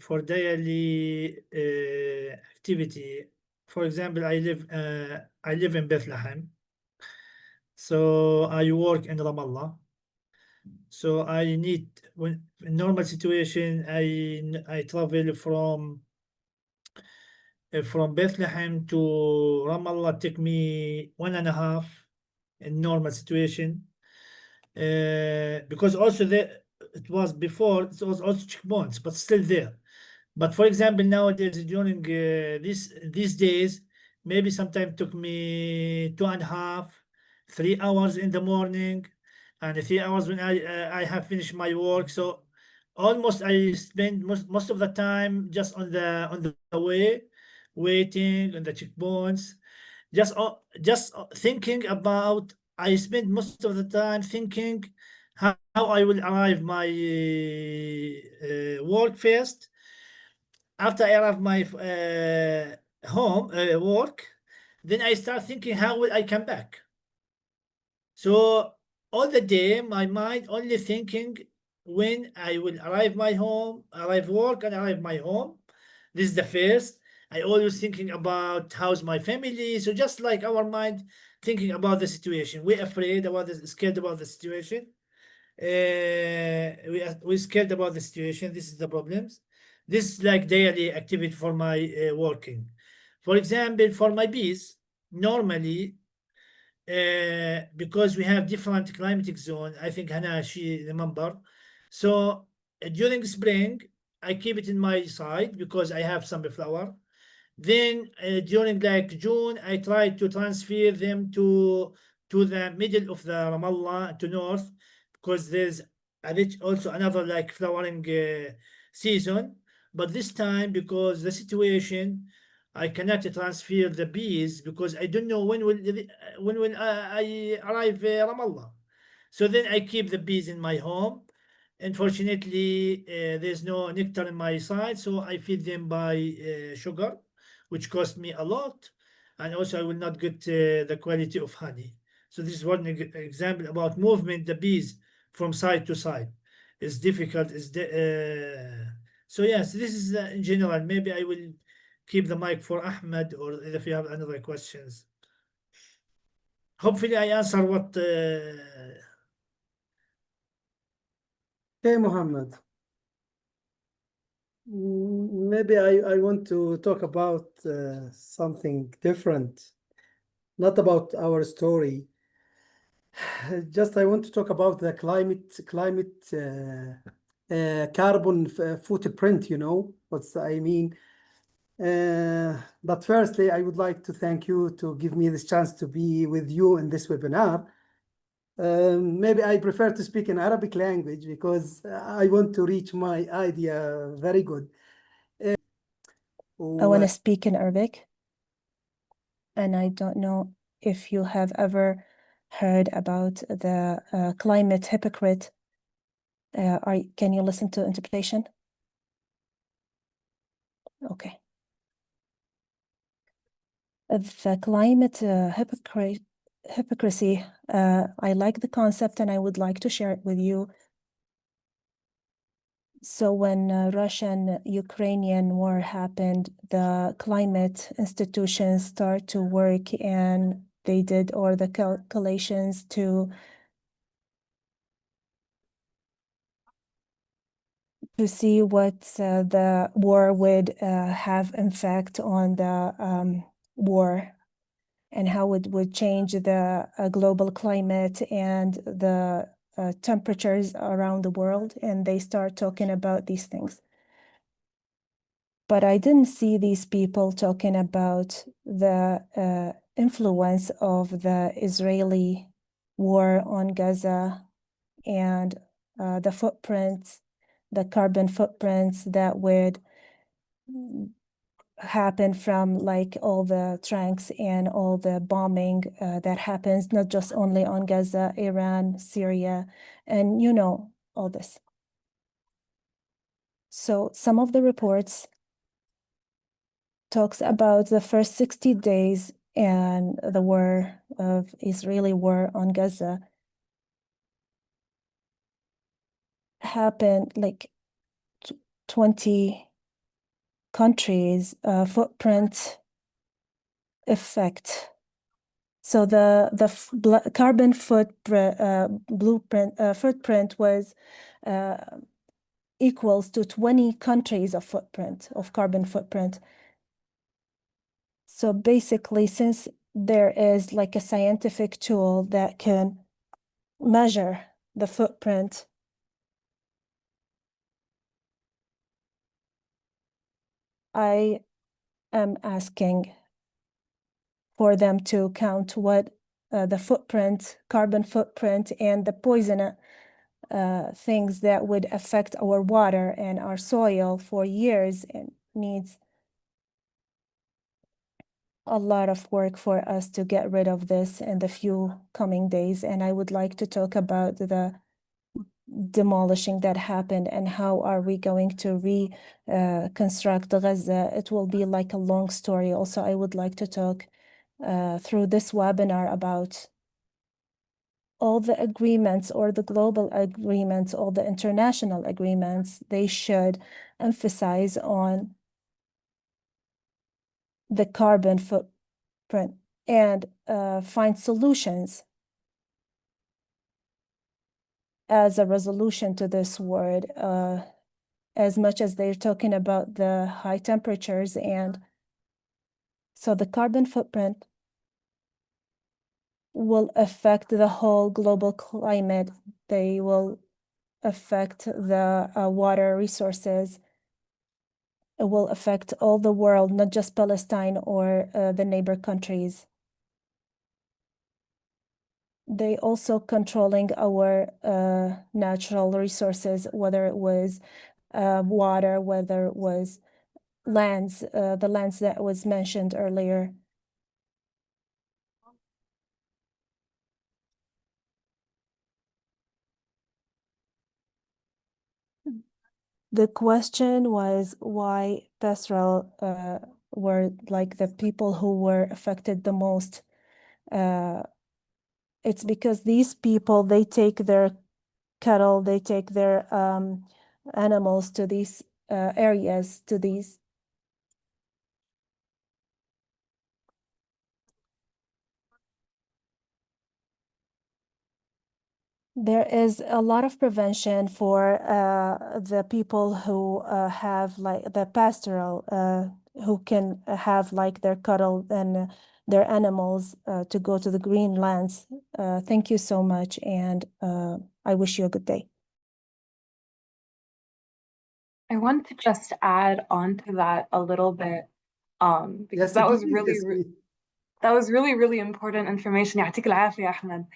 activity, for example, I live in Bethlehem, so I work in Ramallah. So I need, when in normal situation, I travel from Bethlehem to Ramallah, take me 1.5 in normal situation. Because also there, it was before, it was also checkpoints, but still there. But for example, nowadays during these days, maybe sometimes took me 2.5, 3 hours in the morning, and 3 hours when I have finished my work. So almost I spend most of the time just on the way, waiting on the checkpoints, just thinking about. I spend most of the time thinking how I will arrive my work first. After I arrive my home work, then I start thinking how will I come back. So all the day, my mind only thinking when I will arrive my home, arrive work, and arrive my home. This is the first. I always thinking about how's my family. So just like our mind thinking about the situation, we're afraid about this, scared about the situation. We scared about the situation. This is the problems. This is like daily activity for my working. For example, for my bees, normally because we have different climatic zone. I think Hana, she remember. So during spring, I keep it in my side because I have some flower. Then during like June, I try to transfer them to the middle of the Ramallah to north because there's also another like flowering season. But this time, because the situation, I cannot transfer the bees because I don't know when will I arrive Ramallah. So then I keep the bees in my home. Unfortunately, there's no nectar in my side, so I feed them by sugar, which cost me a lot, and also I will not get the quality of honey. So this is one example about movement the bees from side to side. It's difficult. So yes, this is in general. Maybe I will keep the mic for Ahmed, or if you have another questions. Hopefully I answer what. Okay, Mohammed. Maybe I want to talk about something different, not about our story. Just I want to talk about the climate carbon footprint, you know, what's I mean. But firstly, I would like to thank you to give me this chance to be with you in this webinar. Maybe I prefer to speak in Arabic language because I want to reach my idea very good. I want to speak in Arabic, and I don't know if you have ever heard about the climate hypocrite. Can you listen to interpretation? Okay. The climate hypocrisy, I like the concept and I would like to share it with you. So when Russian-Ukrainian war happened, the climate institutions start to work and they did all the calculations to see what the war would have impact on the war and how it would change the global climate and the temperatures around the world. And they start talking about these things. But I didn't see these people talking about the influence of the Israeli war on Gaza and the footprints, the carbon footprints that would happen from like all the tanks and all the bombing that happens, not just only on Gaza, Iran, Syria, and you know, all this. So some of the reports talks about the first 60 days and the war of Israeli war on Gaza happened like 20 countries footprint effect. So the carbon footprint was equals to 20 countries of carbon footprint. So basically, since there is like a scientific tool that can measure the footprint, I am asking for them to count what the carbon footprint, and the poison things that would affect our water and our soil for years, and needs a lot of work for us to get rid of this in the few coming days. And I would like to talk about the demolishing that happened and how are we going to reconstruct Gaza. It will be like a long story. Also, I would like to talk through this webinar about all the agreements or the global agreements, all the international agreements. They should emphasize on the carbon footprint and find solutions as a resolution to this word, as much as they're talking about the high temperatures. And so the carbon footprint will affect the whole global climate. They will affect the water resources. It will affect all the world, not just Palestine or the neighbor countries. They also controlling our natural resources, whether it was water, whether it was lands, the lands that was mentioned earlier. The question was why pastoral were like the people who were affected the most. It's because these people, they take their cattle, they take their animals to these areas, to these. There is a lot of prevention for the people who have like the pastoral, who can have like their cattle and their animals to go to the green lands. Thank you so much, and I wish you a good day. I want to just add on to that a little bit, because Yes, that was please, really, yes, please. That was really, really important information. يعطيك العافية, Ahmed.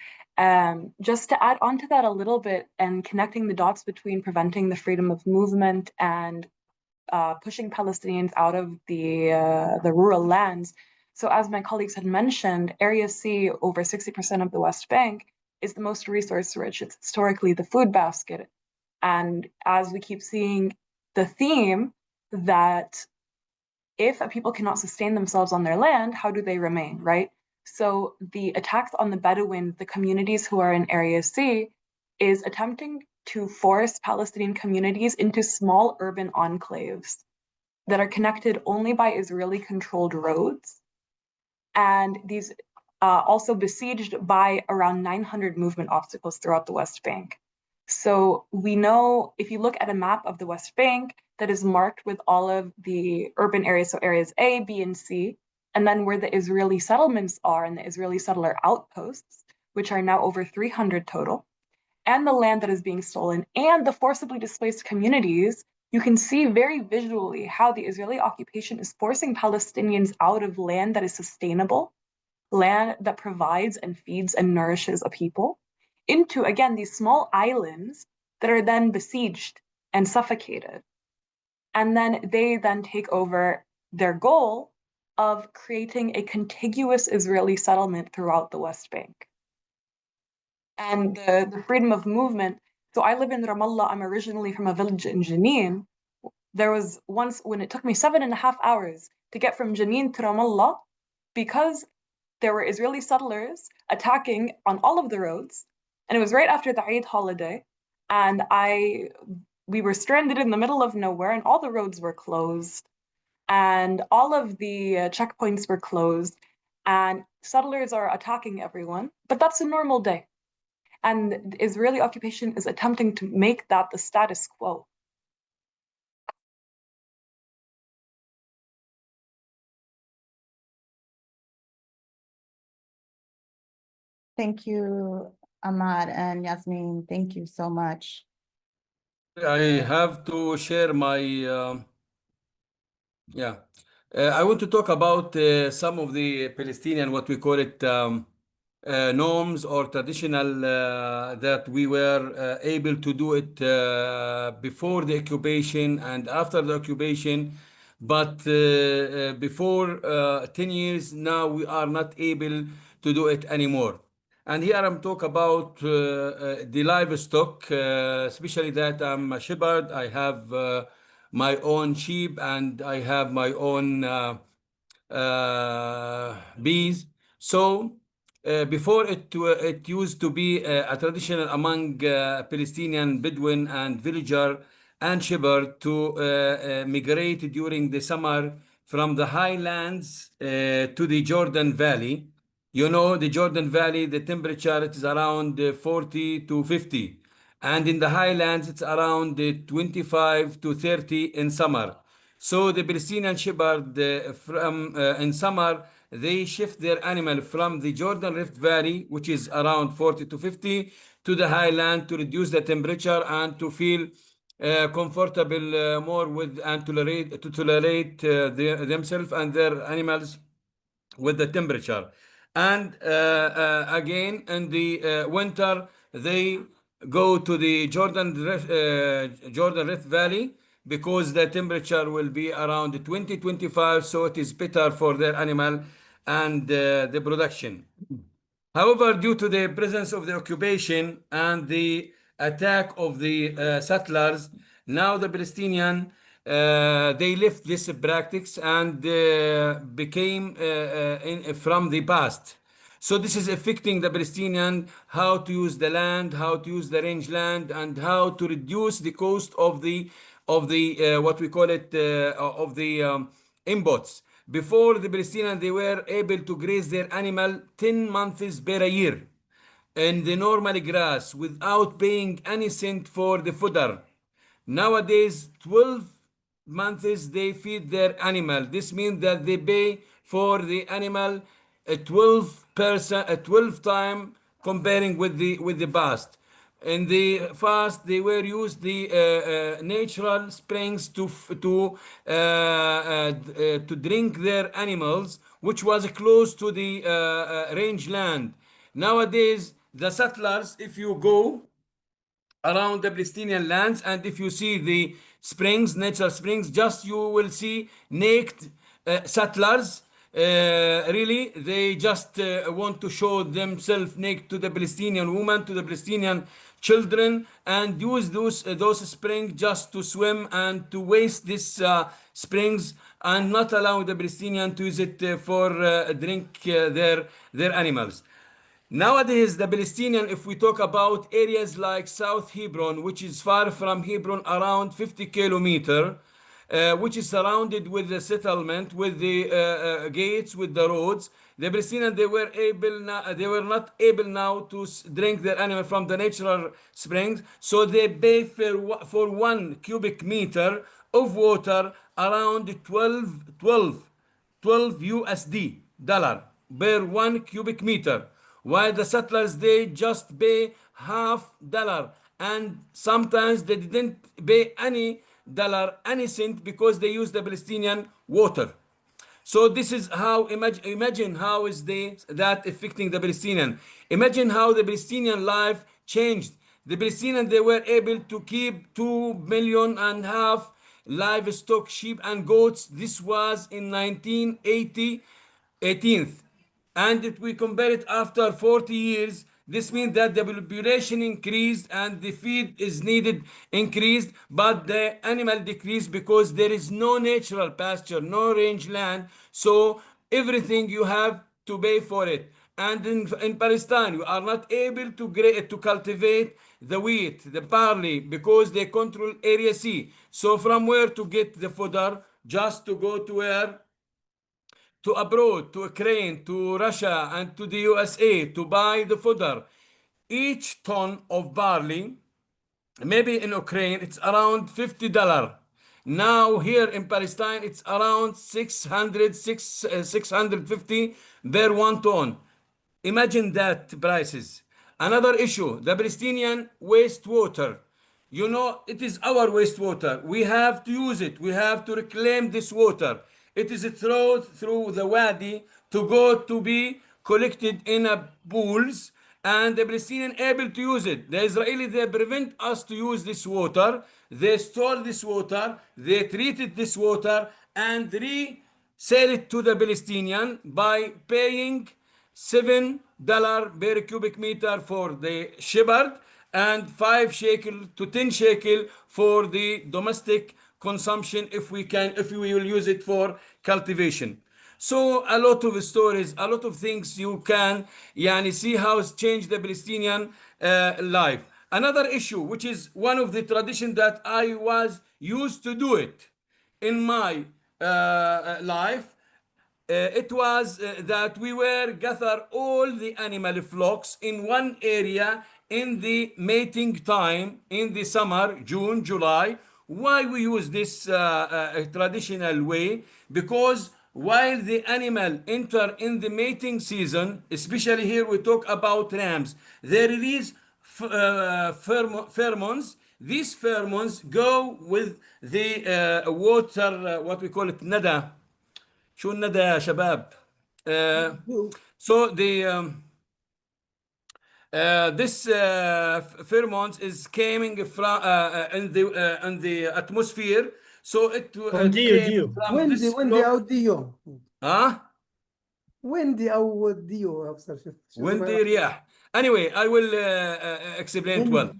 Just to add on to that a little bit and connecting the dots between preventing the freedom of movement and pushing Palestinians out of the rural lands. So as my colleagues had mentioned, Area C, over 60% of the West Bank, is the most resource rich. It's historically the food basket. And as we keep seeing the theme that if a people cannot sustain themselves on their land, how do they remain, right? So the attacks on the Bedouin, the communities who are in Area C, is attempting to force Palestinian communities into small urban enclaves that are connected only by Israeli-controlled roads. And these also besieged by around 900 movement obstacles throughout the West Bank. So we know, if you look at a map of the West Bank that is marked with all of the urban areas, so areas A, B, and C, and then where the Israeli settlements are and the Israeli settler outposts, which are now over 300 total, and the land that is being stolen and the forcibly displaced communities, you can see very visually how the Israeli occupation is forcing Palestinians out of land that is sustainable, land that provides and feeds and nourishes a people, into, again, these small islands that are then besieged and suffocated. And then they then take over their goal of creating a contiguous Israeli settlement throughout the West Bank. And the freedom of movement. So I live in Ramallah. I'm originally from a village in Jenin. There was once when it took me 7.5 hours to get from Jenin to Ramallah because there were Israeli settlers attacking on all of the roads. And it was right after the Eid holiday. And we were stranded in the middle of nowhere and all the roads were closed. And all of the checkpoints were closed. And settlers are attacking everyone. But that's a normal day. And the Israeli occupation is attempting to make that the status quo. Thank you, Ahmad and Yasmin. Thank you so much. I have to share my, yeah. I want to talk about some of the Palestinian, what we call it, norms or traditional that we were able to do it before the occupation and after the occupation. But before 10 years now, we are not able to do it anymore. And here I'm talking about the livestock, especially that I'm a shepherd. I have my own sheep and I have my own bees. So before it used to be a traditional among Palestinian Bedouin and villager and shepherd to migrate during the summer from the highlands to the Jordan Valley. You know, the Jordan Valley, the temperature it is around 40 to 50. And in the highlands, it's around 25 to 30 in summer. So the Palestinian shepherd in summer, they shift their animal from the Jordan Rift Valley, which is around 40 to 50, to the highland to reduce the temperature and to feel comfortable more with and tolerate themselves and their animals with the temperature. And again, in the winter, they go to the Jordan Rift Valley because the temperature will be around 20, 25, so it is better for their animal and the production. However, due to the presence of the occupation and the attack of the settlers, now the Palestinian they left this practice and became from the past. So this is affecting the Palestinian how to use the land, how to use the rangeland, and how to reduce the cost of the what we call it of the inputs. Before the Palestinians, they were able to graze their animal 10 months per year in the normal grass without paying any cent for the fodder. Nowadays, 12 months they feed their animal. This means that they pay for the animal a 12 time comparing with the past. in the past they were used the natural springs to drink their animals, which was close to the rangeland. Nowadays, the settlers, if you go around the Palestinian lands, and if you see the springs, natural springs, just you will see naked settlers. Really, they just want to show themselves naked to the Palestinian women, to the Palestinian children, and use those springs just to swim and to waste these springs, and not allow the Palestinian to use it for drink their animals. Nowadays, the Palestinian, if we talk about areas like South Hebron, which is far from Hebron, around 50 kilometer, which is surrounded with the settlement, with the gates, with the roads. The Palestinians, they were not able now to drink their animal from the natural springs, so they pay for 1 cubic meter of water around 12 USD dollar per 1 cubic meter, while the settlers they just pay half dollar, and sometimes they didn't pay any dollar, any cent, because they use the Palestinian water. So this is how, imagine how is that affecting the Palestinian. Imagine how the Palestinian life changed. The Palestinians, they were able to keep 2.5 million livestock, sheep and goats. This was in 1980, 18th. And if we compare it after 40 years, this means that the population increased and the feed is needed increased, but the animal decreased because there is no natural pasture, no rangeland. So everything you have to pay for it. And in Palestine, you are not able to cultivate the wheat, the barley, because they control Area C. So from where to get the fodder? Just to go to where? To abroad, to Ukraine, to Russia, and to the USA to buy the fodder. Each ton of barley, maybe in Ukraine, it's around $50. Now here in Palestine, it's around 650 per 1 ton. Imagine that prices. Another issue, the Palestinian wastewater. You know, it is our wastewater. We have to use it. We have to reclaim this water. It is through the wadi to go to be collected in a pools, and the Palestinian able to use it. The Israeli, they prevent us to use this water. They store this water. They treated this water and resell it to the Palestinian by paying $7 per cubic meter for the shepherd, and 5 shekel to 10 shekel for the domestic consumption, if we will use it for cultivation. So a lot of stories, a lot of things you can see how it's changed the Palestinian life. Another issue, which is one of the tradition that I was used to do it in my life, it was that we were gather all the animal flocks in one area in the mating time in the summer, June, July. Why we use this traditional way? Because while the animal enter in the mating season, especially here we talk about rams, they release pheromones. These pheromones go with the water, what we call it, nada. شو الندى يا شباب؟ So this pheromones is coming from in the atmosphere. So it came from this ويندي ها؟ ويندي أو ديو أبصر شو ويندي رياح. Anyway, I will explain it well.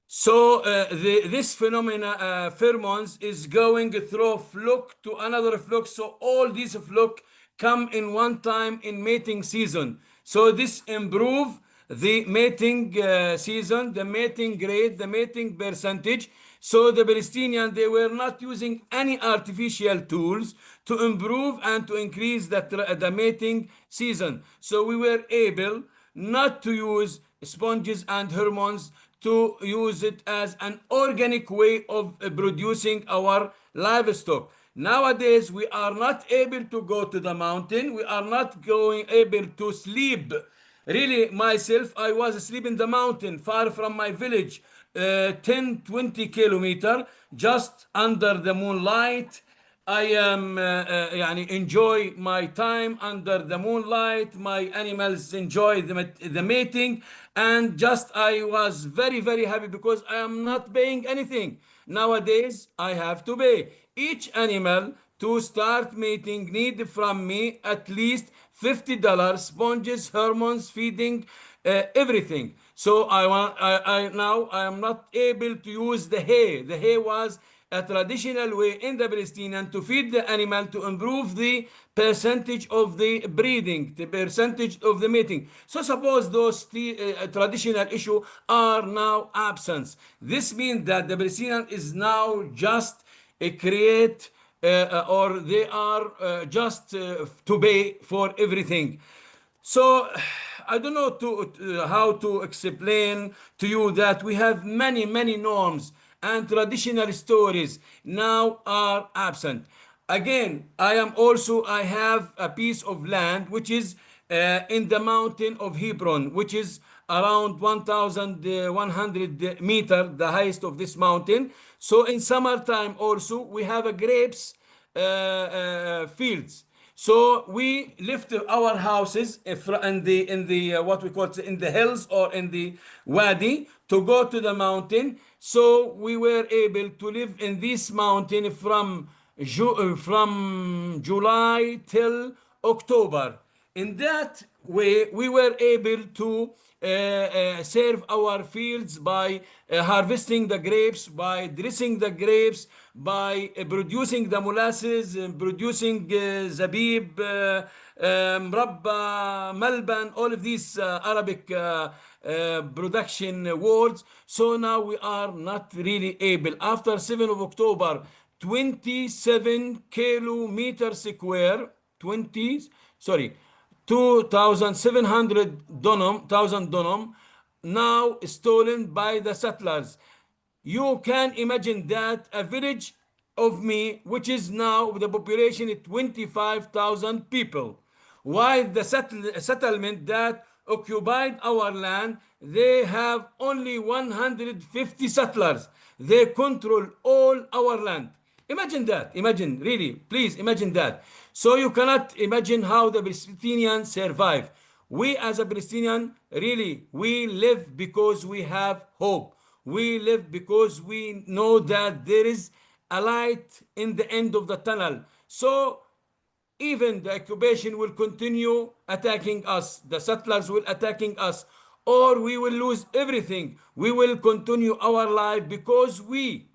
So this phenomena, pheromones, is going through flock to another flock. So all these flock come in one time in mating season. So this improve the mating season, the mating rate, the mating percentage. So the Palestinians, they were not using any artificial tools to improve and to increase the mating season. So we were able not to use sponges and hormones, to use it as an organic way of producing our livestock. Nowadays, we are not able to go to the mountain. We are not able to sleep Really, myself, I was asleep in the mountain, far from my village, 10, 20 kilometer, just under the moonlight. I am يعني enjoy my time under the moonlight. My animals enjoy the mating, and just I was very very happy because I am not paying anything. Nowadays I have to pay. Each animal to start mating need from me at least $50, sponges, hormones, feeding, everything. So I now I am not able to use the hay. The hay was a traditional way in the Palestinian to feed the animal to improve the percentage of the breeding, the percentage of the mating. So suppose those traditional issue are now absent. This means that the Palestinian is now just create or they are just to pay for everything. So I don't know how to explain to you that we have many, many norms and traditional stories now are absent. Again, I have a piece of land which is in the mountain of Hebron, which is around 1,100 meter, the highest of this mountain. So in summertime also we have a grapes fields. So we left our houses in the what we call it, in the hills or in the wadi to go to the mountain. So we were able to live in this mountain from July till October. In that way, we were able to serve our fields by harvesting the grapes, by dressing the grapes, by producing the molasses, producing zabib, mrabba, malban, all of these Arabic production words. So now we are not really able. After 7 of October, 27 kilometer square, 20, sorry, 2,700 dönum now stolen by the settlers. You can imagine that a village of me, which is now the population is 25,000 people, while the settlement that occupied our land, they have only 150 settlers. They control all our land. Imagine that. Imagine, really, please imagine that. So you cannot imagine how the Palestinians survive. We as a Palestinian, really, we live because we have hope. We live because we know that there is a light in the end of the tunnel. So even the occupation will continue attacking us, the settlers will attacking us, or we will lose everything. We will continue our life because we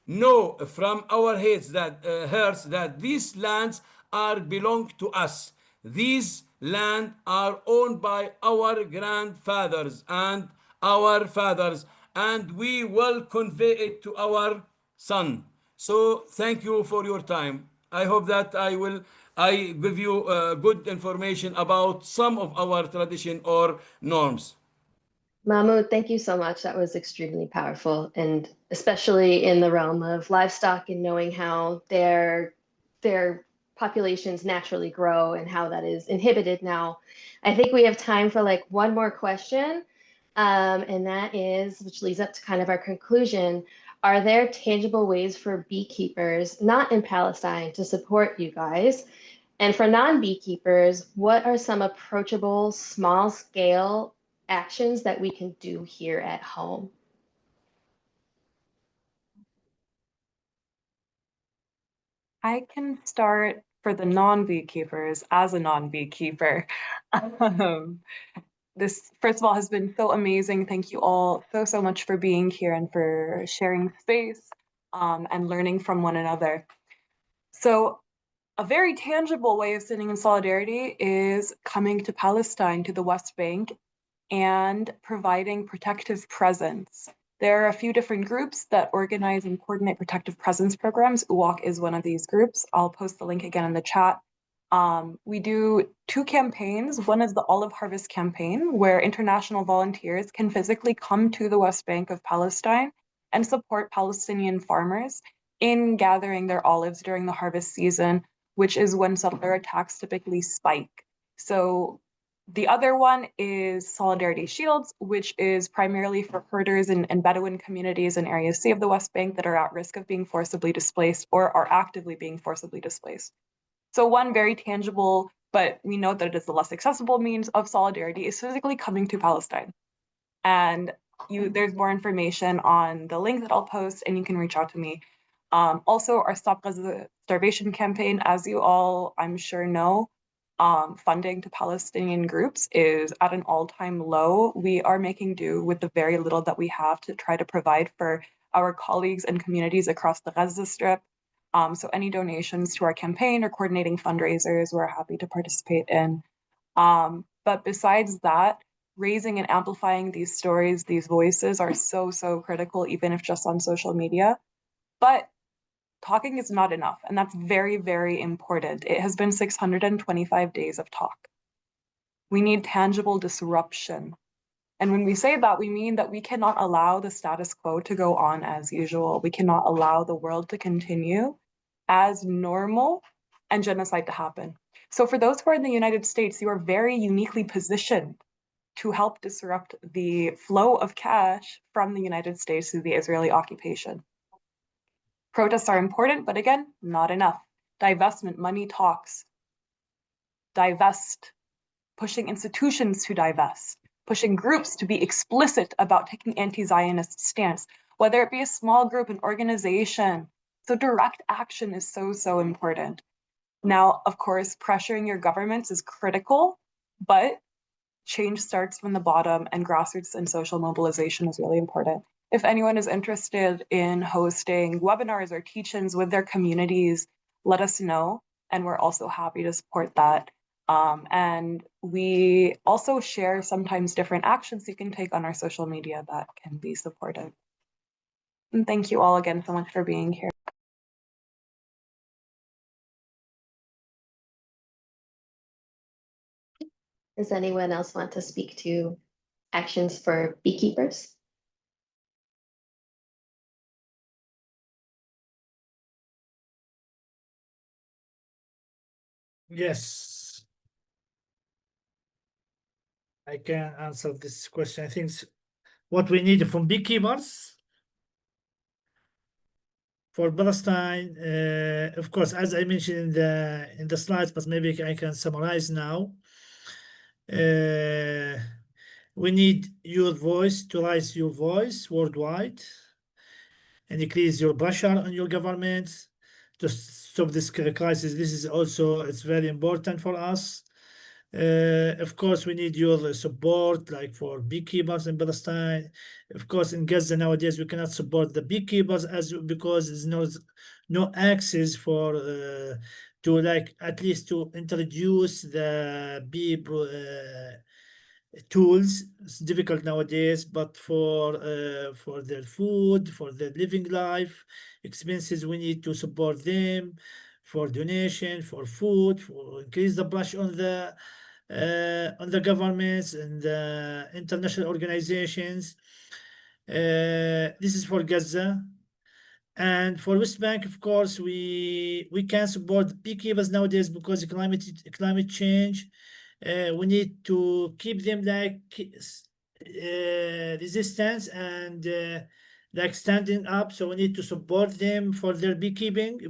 know from our hearts that these lands are belong to us. These land are owned by our grandfathers and our fathers, and we will convey it to our son. So thank you for your time. I hope that I give you good information about some of our tradition or norms. Mahmoud, thank you so much. That was extremely powerful, and especially in the realm of livestock and knowing how their populations naturally grow and how that is inhibited now. I think we have time for like one more question, and that is, which leads up to kind of our conclusion. Are there tangible ways for beekeepers, not in Palestine, to support you guys? And for non-beekeepers, what are some approachable, small-scale actions that we can do here at home? I can start for the non-beekeepers as a non-beekeeper. This, first of all, has been so amazing. Thank you all so much for being here and for sharing space and learning from one another. So a very tangible way of sitting in solidarity is coming to Palestine, to the West Bank, and providing protective presence. There are a few different groups that organize and coordinate protective presence programs. UWAC is one of these groups. I'll post the link again in the chat. We do 2 campaigns. One is the Olive Harvest campaign, where international volunteers can physically come to the West Bank of Palestine and support Palestinian farmers in gathering their olives during the harvest season, which is when settler attacks typically spike. So The other one is Solidarity Shields, which is primarily for herders and Bedouin communities in Area C of the West Bank that are at risk of being forcibly displaced or are actively being forcibly displaced. So one very tangible, but we know that it is the less accessible means of solidarity, is physically coming to Palestine. And there's more information on the link that I'll post, and you can reach out to me. Also, our Stop Gaza Starvation campaign, as you all, I'm sure know, funding to Palestinian groups is at an all-time low. We are making do with the very little that we have to try to provide for our colleagues and communities across the Gaza Strip. So any donations to our campaign or coordinating fundraisers, we're happy to participate in. But besides that, raising and amplifying these stories, these voices are so, so critical, even if just on social media. But talking is not enough, and that's very, very important. It has been 625 days of talk. We need tangible disruption. And when we say that, we mean that we cannot allow the status quo to go on as usual. We cannot allow the world to continue as normal and genocide to happen. So for those who are in the United States, you are very uniquely positioned to help disrupt the flow of cash from the United States to the Israeli occupation. Protests are important, but again, not enough. Divestment, money talks. Divest, pushing institutions to divest, pushing groups to be explicit about taking anti-Zionist stance, whether it be a small group, an organization. So direct action is so, so important. Now, of course, pressuring your governments is critical, but change starts from the bottom, and grassroots and social mobilization is really important. If anyone is interested in hosting webinars or teach-ins with their communities, let us know, and we're also happy to support that. And we also share sometimes different actions you can take on our social media that can be supportive. And thank you all again so much for being here. Does anyone else want to speak to actions for beekeepers? Yes, I can answer this question. I think what we need from beekeepers for Palestine, of course, as I mentioned in the slides, but maybe I can summarize now. We need your voice to raise your voice worldwide and increase your pressure on your governments to stop this crisis. This is also, it's very important for us. Of course, we need your support, like for beekeepers in Palestine. Of course, in Gaza nowadays, we cannot support the beekeepers because there's no access for to like at least to introduce the bee tools. It's difficult nowadays, but for their food, for their living life expenses, we need to support them for donation, for food, for increase the pressure on the governments and the international organizations. This is for Gaza. And for West Bank, of course, we can support beekeepers nowadays because of climate change. We need to keep them like resistance and like standing up. So we need to support them for their beekeeping,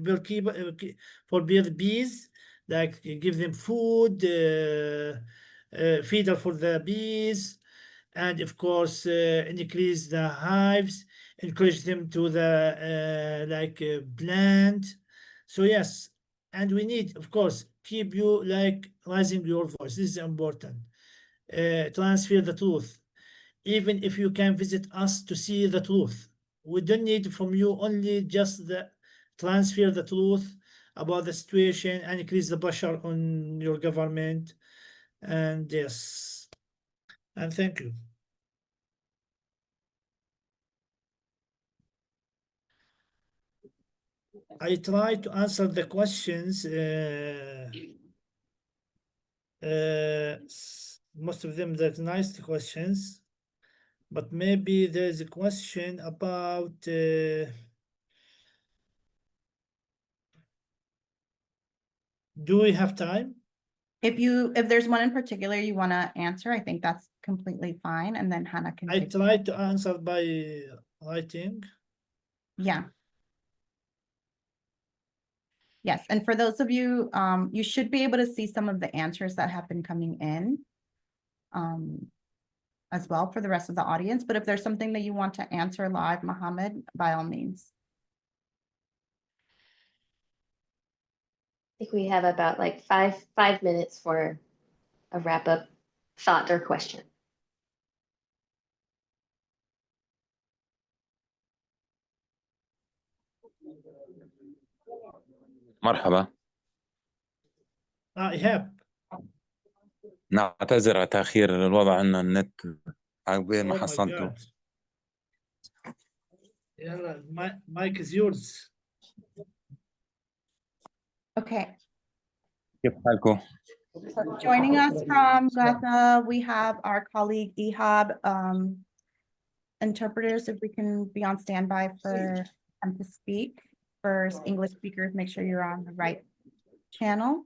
for their bees, like give them food, feeder for the bees, and of course increase the hives, encourage them to the plant. So yes, and we need, of course, keep you like raising your voice. This is important. Transfer the truth, even if you can visit us to see the truth. We don't need from you only just the transfer the truth about the situation and increase the pressure on your government. And yes, and thank you. I try to answer the questions. Most of them they're nice questions, but maybe there's a question about do we have time? If there's one in particular you want to answer, I think that's completely fine. And then Hannah can I take. tried to answer by writing. Yeah. Yes, and for those of you, you should be able to see some of the answers that have been coming in as well for the rest of the audience. But if there's something that you want to answer live, Mohammed, by all means. I think we have about like five minutes for a wrap-up thought or question. مرحبا. إيهاب. نعتذر على تأخير الوضع أن النت عقبال ما Oh my حصلته. God. يلا mic is yours. Okay. كيف حالكم؟ Joining us from Gaza, we have our colleague Ihab, interpreters, if we can be on standby for them to speak. For English speakers, make sure you're on the right channel.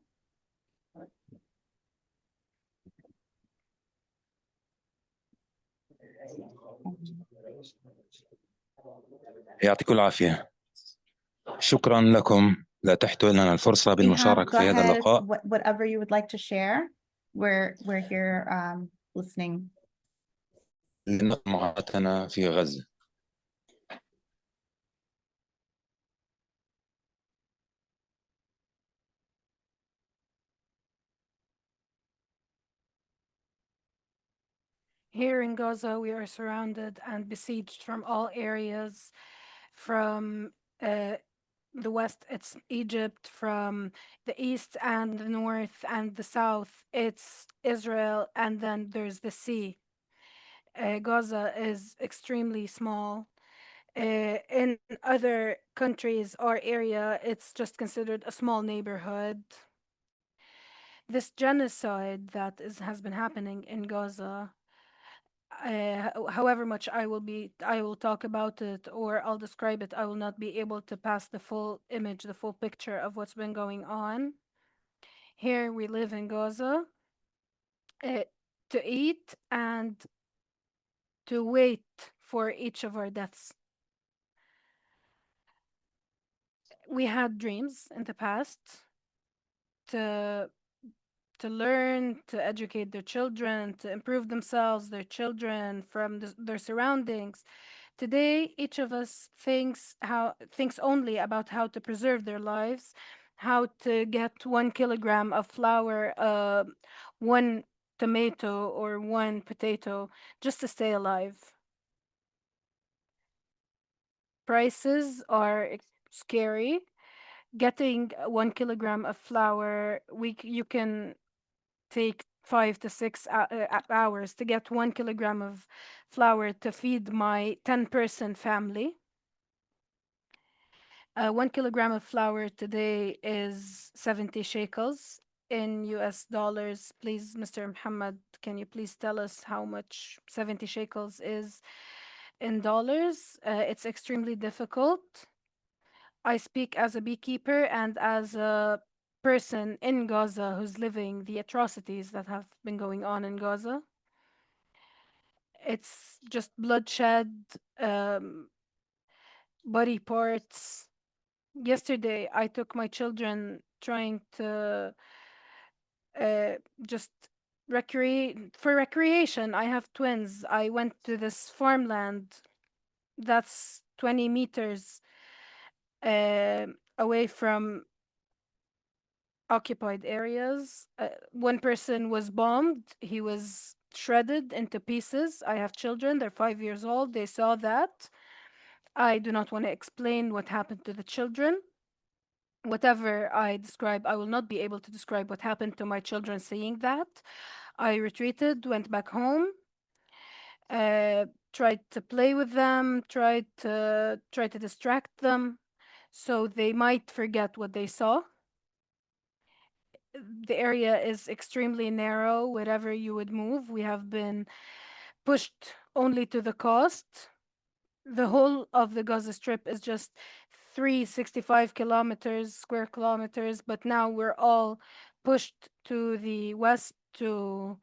يعطيكم العافية. شكرا لكم لأتحتوا لنا الفرصة Ihab, بالمشاركة go في هذا ahead, اللقاء. whatever you would like to share. We're here listening. لنقمعتنا في غزة. Here in Gaza, we are surrounded and besieged from all areas. From the west, it's Egypt. From the east and the north and the south, it's Israel. And then there's the sea. Gaza is extremely small. In other countries or area, it's just considered a small neighborhood. This genocide that has been happening in Gaza, however much I will talk about it or I'll describe it, I will not be able to pass the full image, the full picture of what's been going on. Here we live in Gaza to eat and to wait for each of our deaths. We had dreams in the past to learn, to educate their children, to improve themselves, their children from their surroundings. Today, each of us thinks only about how to preserve their lives, how to get 1 kilogram of flour, 1 tomato or 1 potato, just to stay alive. Prices are scary. Getting 1 kilogram of flour, you can take 5 to 6 hours to get 1 kilogram of flour to feed my 10-person family. 1 kilogram of flour today is 70 shekels in US dollars. Please, Mr. Muhammad, can you please tell us how much 70 shekels is in dollars? It's extremely difficult. I speak as a beekeeper and as a person in Gaza who's living the atrocities that have been going on in Gaza. It's just bloodshed, body parts. Yesterday, I took my children trying to just for recreation. I have twins. I went to this farmland that's 20 meters away from occupied areas. One person was bombed. He was shredded into pieces. I have children. They're 5 years old. They saw that. I do not want to explain what happened to the children. Whatever I describe, I will not be able to describe what happened to my children seeing that. I retreated, went back home, tried to play with them, tried to distract them so they might forget what they saw. The area is extremely narrow. Wherever you would move, we have been pushed only to the coast. The whole of the Gaza Strip is just 365 kilometers, square kilometers, but now we're all pushed to the west to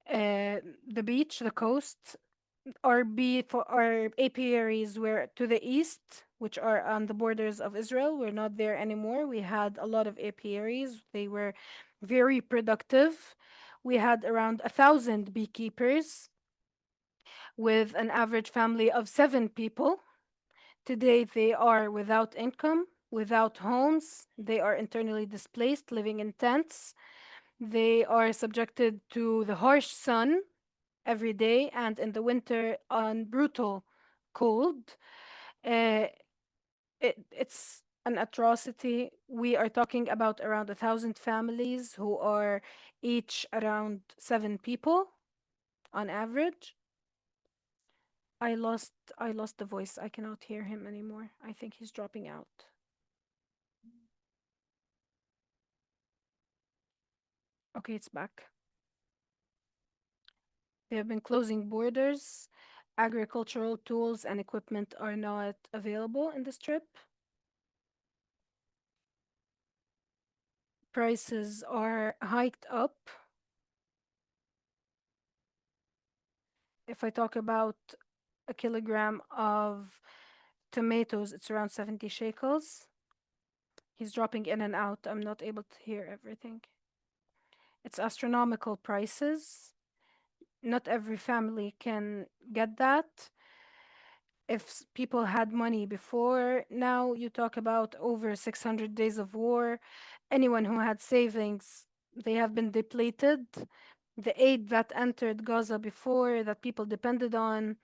the beach, the coast. Our apiaries were to the east, which are on the borders of Israel. We're not there anymore. We had a lot of apiaries. They were very productive. We had around 1,000 beekeepers with an average family of 7 people. Today, they are without income, without homes. They are internally displaced, living in tents. They are subjected to the harsh sun every day, and in the winter on brutal cold. Uh, it's an atrocity. We are talking about around 1,000 families who are each around 7 people on average. I lost the voice. I cannot hear him anymore. I think he's dropping out. Okay, it's back. They have been closing borders. Agricultural tools and equipment are not available in this trip. Prices are hiked up. If I talk about a kilogram of tomatoes, it's around 70 shekels. He's dropping in and out. I'm not able to hear everything. It's astronomical prices. Not every family can get that. If people had money before, now you talk about over 600 days of war. Anyone who had savings, they have been depleted. The aid that entered Gaza before, that people depended on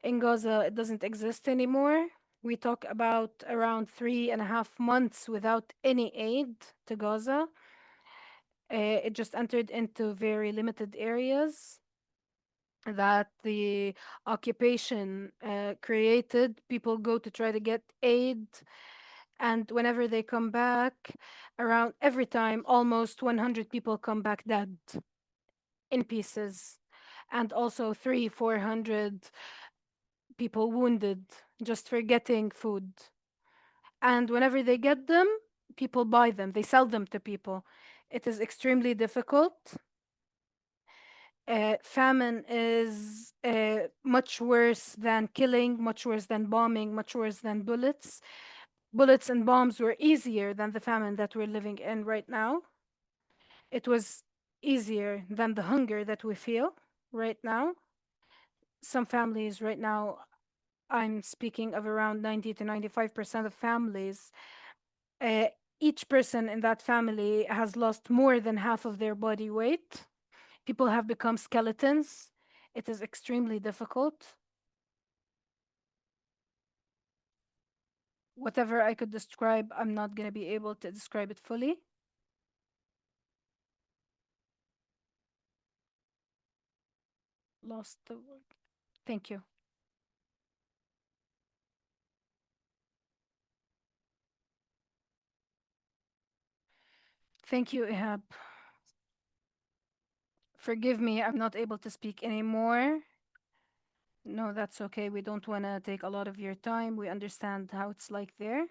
in Gaza, it doesn't exist anymore. We talk about around 3.5 months without any aid to Gaza. It just entered into very limited areas that the occupation created. People go to try to get aid, and whenever they come back, around every time, almost 100 people come back dead in pieces, and also 400 people wounded just for getting food. And whenever they get them, people buy them, they sell them to people. It is extremely difficult. Famine is much worse than killing, much worse than bombing, much worse than bullets. Bullets and bombs were easier than the famine that we're living in right now. It was easier than the hunger that we feel right now. Some families right now, I'm speaking of around 90 to 95% of families, each person in that family has lost more than half of their body weight. People have become skeletons. It is extremely difficult. Whatever I could describe, I'm not going to be able to describe it fully. Lost the word. Thank you. Thank you, Ihab. Forgive me, I'm not able to speak anymore. No, that's okay. We don't want to take a lot of your time. We understand how it's like there.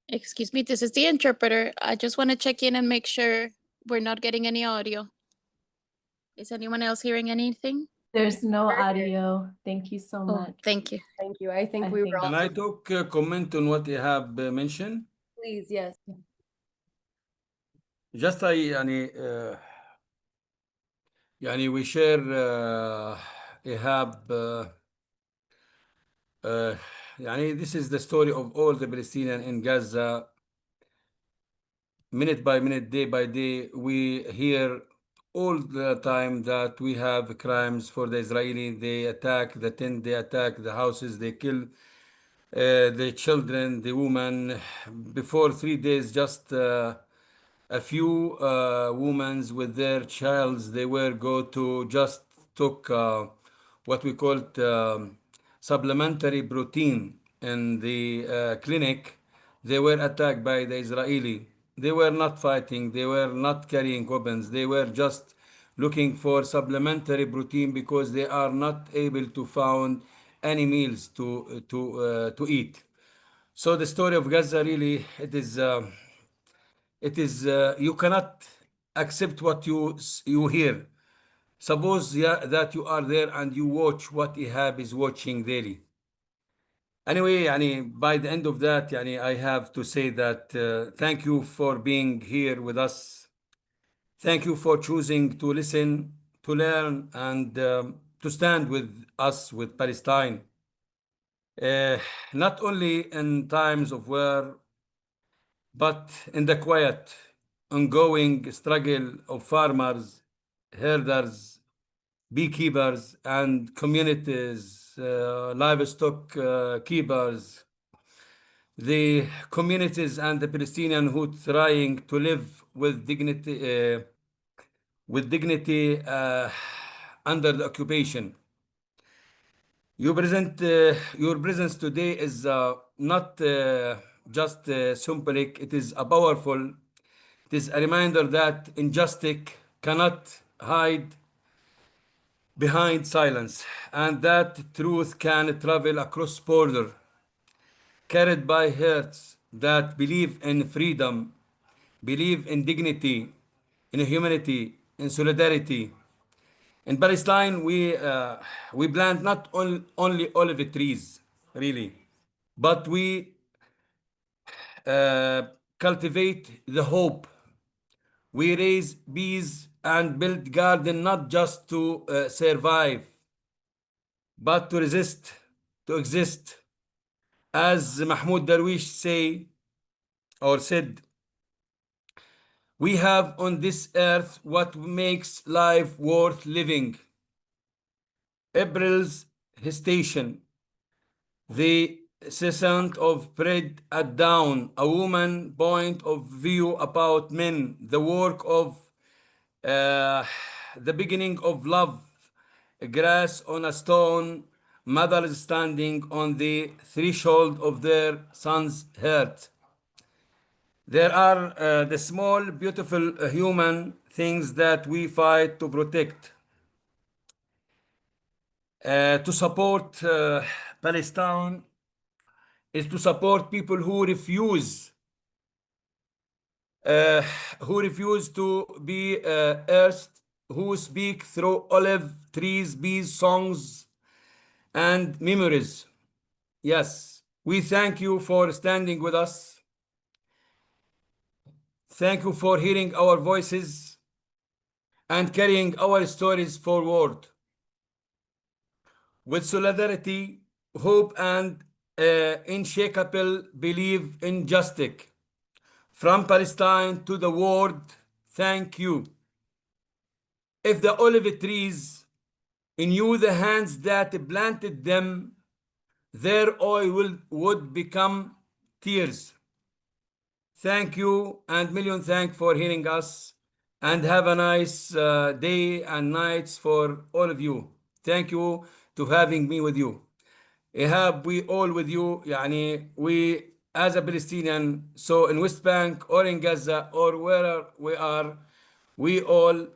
Excuse me, this is the interpreter. I just want to check in and make sure we're not getting any audio. Is anyone else hearing anything? There's no audio. Thank you so Oh, much. thank you. Thank you. I think I we think- were Can I also, talk comment on what you have mentioned? please, yes. Just يعني we share إيهاب يعني this is the story of all the Palestinians in Gaza. Minute by minute, day by day, we hear all the time that we have crimes for the Israeli. They attack the tent, they attack the houses, they kill the children, the women. Before 3 days, just a few women with their childs, they were go to just took what we called supplementary protein in the clinic. They were attacked by the Israeli. They were not fighting. They were not carrying weapons. They were just looking for supplementary protein because they are not able to find any meals to eat. So the story of Gaza really it is you cannot accept what you hear. Suppose that you are there and you watch what Ihab is watching daily. Anyway, by the end of that, I have to say that thank you for being here with us. Thank you for choosing to listen, to learn, and to stand with us, with Palestine. Uh, Not only in times of war, but in the quiet, ongoing struggle of farmers, herders, beekeepers, and communities, livestock keepers, the communities and the Palestinian who trying to live with dignity under the occupation. Your presence today is not just symbolic, it is a powerful. It is a reminder that injustice cannot hide behind silence, and that truth can travel across border, carried by hearts that believe in freedom, believe in dignity, in humanity, in solidarity. In Palestine, we plant not only olive trees, really, but we cultivate the hope. We raise bees and build garden not just to survive, but to resist, to exist. As Mahmoud Darwish said, we have on this earth what makes life worth living. April's station, the incessant of bread at dawn, a woman point of view about men, the work of the beginning of love, grass on a stone, mothers standing on the threshold of their son's heart. There are the small, beautiful human things that we fight to protect, to support Palestine is to support people uh, who refuse to be earthed, who speak through olive trees, bees, songs, and memories. Yes, we thank you for standing with us. Thank you for hearing our voices and carrying our stories forward. With solidarity, hope, and unshakable belief in justice. From Palestine to the world, thank you. If the olive trees knew the hands that planted them, their oil would become tears. Thank you and million thanks for hearing us, and have a nice day and nights for all of you. Thank you to having me with you. Ihab, we all with you. We as a Palestinian, so in West Bank or in Gaza or where we are, we all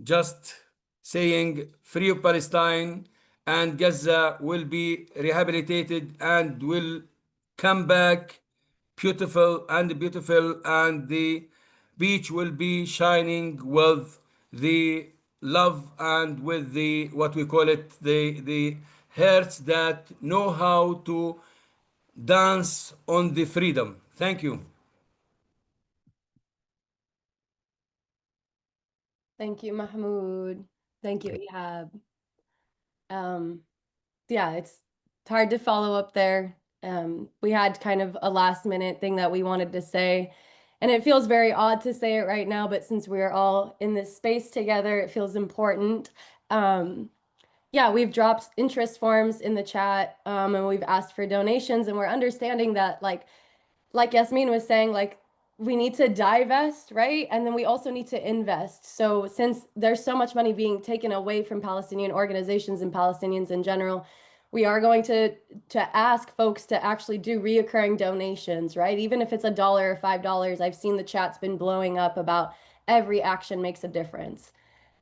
just saying free Palestine, and Gaza will be rehabilitated and will come back beautiful, and the beach will be shining with the love and with the what we call it the hearts that know how to dance on the freedom. Thank you. Thank you, Mahmoud. Thank you, Ihab. Yeah, it's hard to follow up there. We had kind of a last minute thing that we wanted to say, and it feels very odd to say it right now, but since we're all in this space together, it feels important. Yeah, we've dropped interest forms in the chat, and we've asked for donations, and we're understanding that like Yasmin was saying, like we need to divest, right? And then we also need to invest. So since there's so much money being taken away from Palestinian organizations and Palestinians in general, we are going to ask folks to actually do reoccurring donations, right? Even if it's $1 or $5, I've seen the chat's been blowing up about every action makes a difference.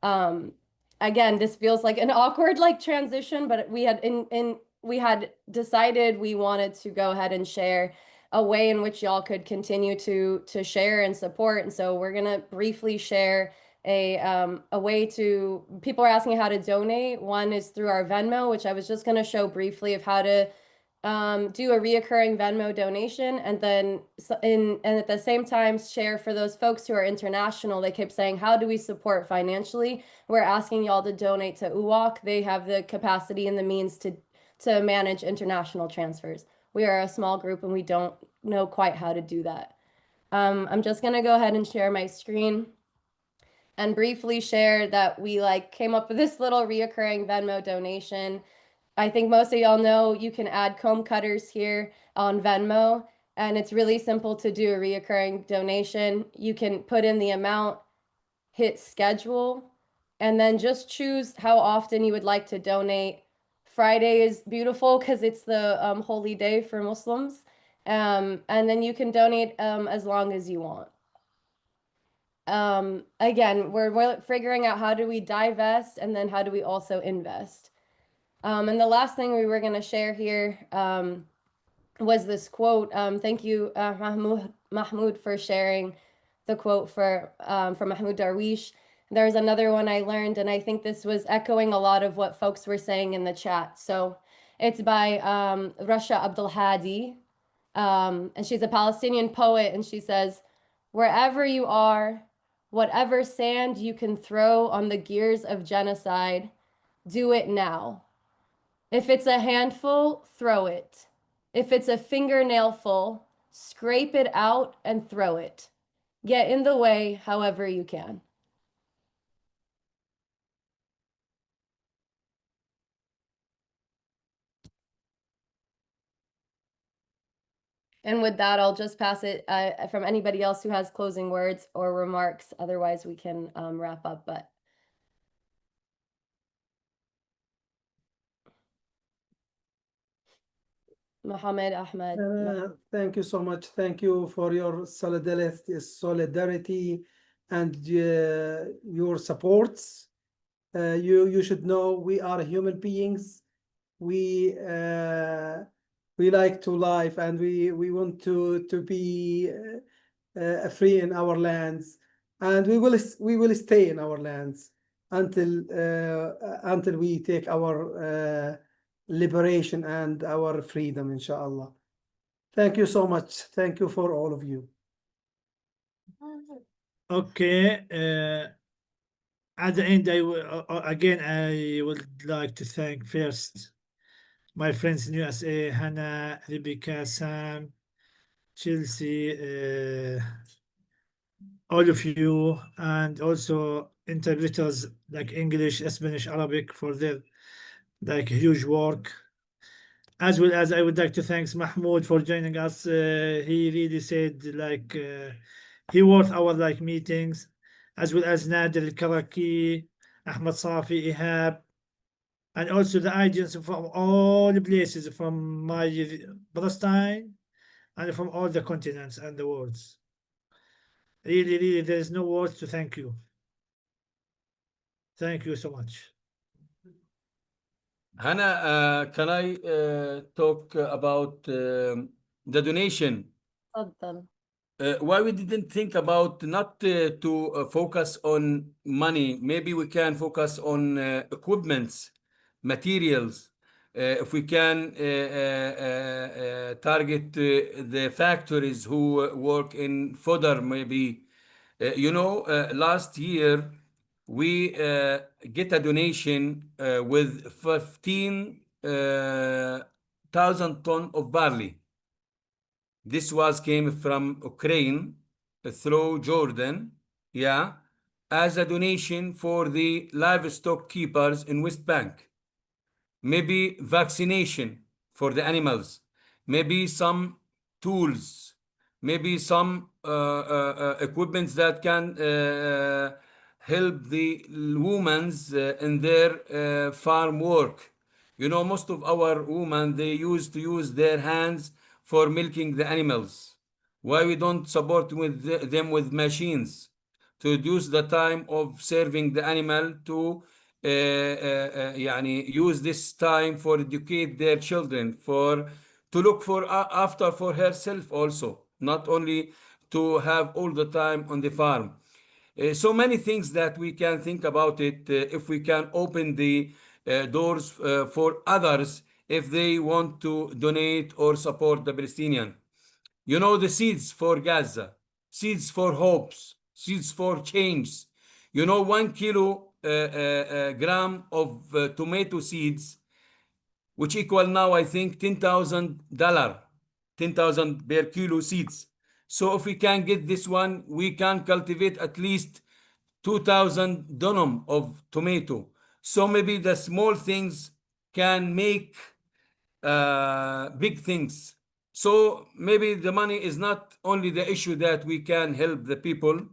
Again, this feels like an awkward like transition, but we had decided we wanted to go ahead and share a way in which y'all could continue to share and support. And so we're gonna briefly share a way to, people are asking how to donate. One is through our Venmo, which I was just gonna show briefly of how to do a reoccurring Venmo donation, and then and at the same time share for those folks who are international. They keep saying, how do we support financially? We're asking y'all to donate to UWOC. They have the capacity and the means to manage international transfers. We are a small group and we don't know quite how to do that. I'm just gonna go ahead and share my screen and briefly share that we came up with this little reoccurring Venmo donation. I think most of y'all know you can add comb cutters here on Venmo, and it's really simple to do a reoccurring donation. You can put in the amount, hit schedule, and then just choose how often you would like to donate. Friday is beautiful because it's the holy day for Muslims. And then you can donate as long as you want. Again, we're figuring out how do we divest and then how do we also invest. And the last thing we were going to share here was this quote. Thank you, Mahmoud, for sharing the quote from Mahmoud Darwish. There's another one I learned, and I think this was echoing a lot of what folks were saying in the chat. So it's by Rasha Abdul Hadi, and she's a Palestinian poet, and she says, "Wherever you are, whatever sand you can throw on the gears of genocide, do it now. If it's a handful, throw it. If it's a fingernail full, scrape it out and throw it. Get in the way however you can." And with that, I'll just pass it from anybody else who has closing words or remarks. Otherwise, we can wrap up. But Mohammed Ahmed. Thank you so much. Thank you for your solidarity and your supports. You should know we are human beings. We like to live, and we want to be free in our lands, and we will stay in our lands until we take our liberation and our freedom, inshallah. Thank you so much. Thank you for all of you. Okay. At the end, I would like to thank first my friends in USA, Hannah, Rebecca, Sam, Chelsea, all of you, and also interpreters like English, Spanish, Arabic for their huge work. As well as I would like to thank Mahmoud for joining us. He really said he worth our meetings, as well as Nader Al-Karaki, Ahmed Safi, Ihab, and also the agents from all the places from my Palestine and from all the continents and the worlds. Really, really, there is no words to thank you. Thank you so much. Hannah, can I talk about the donation? تفضل. why we didn't think about not to focus on money. Maybe we can focus on equipments, materials. If we can target the factories who work in fodder, maybe. Last year we get a donation with 15,000 ton of barley. This came from Ukraine through Jordan, yeah, as a donation for the livestock keepers in West Bank. Maybe vaccination for the animals, maybe some tools, maybe some equipments that can help the women in their farm work. Most of our women, they used to use their hands for milking the animals. Why we don't support them with machines to reduce the time of serving the animal to use this time for educate their children, for to look for after for herself also, not only to have all the time on the farm. So many things that we can think about it if we can open the doors for others if they want to donate or support the Palestinian. The seeds for Gaza, seeds for hopes, seeds for change. 1 kilogram of tomato seeds, which equal now, I think, $10,000, 10,000 per kilo seeds. So if we can get this one, we can cultivate at least 2,000 dunam of tomato. So maybe the small things can make big things. So maybe the money is not only the issue that we can help the people.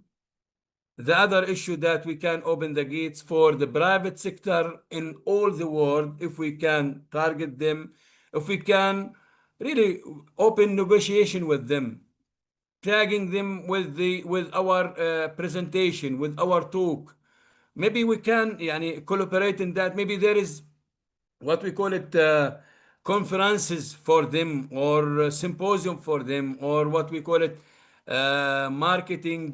The other issue that we can open the gates for the private sector in all the world, if we can target them, if we can really open negotiation with them, tagging them with our presentation, with our talk. Maybe we can collaborate in that. Maybe there is what we call it conferences for them, or symposium for them, or what we call it marketing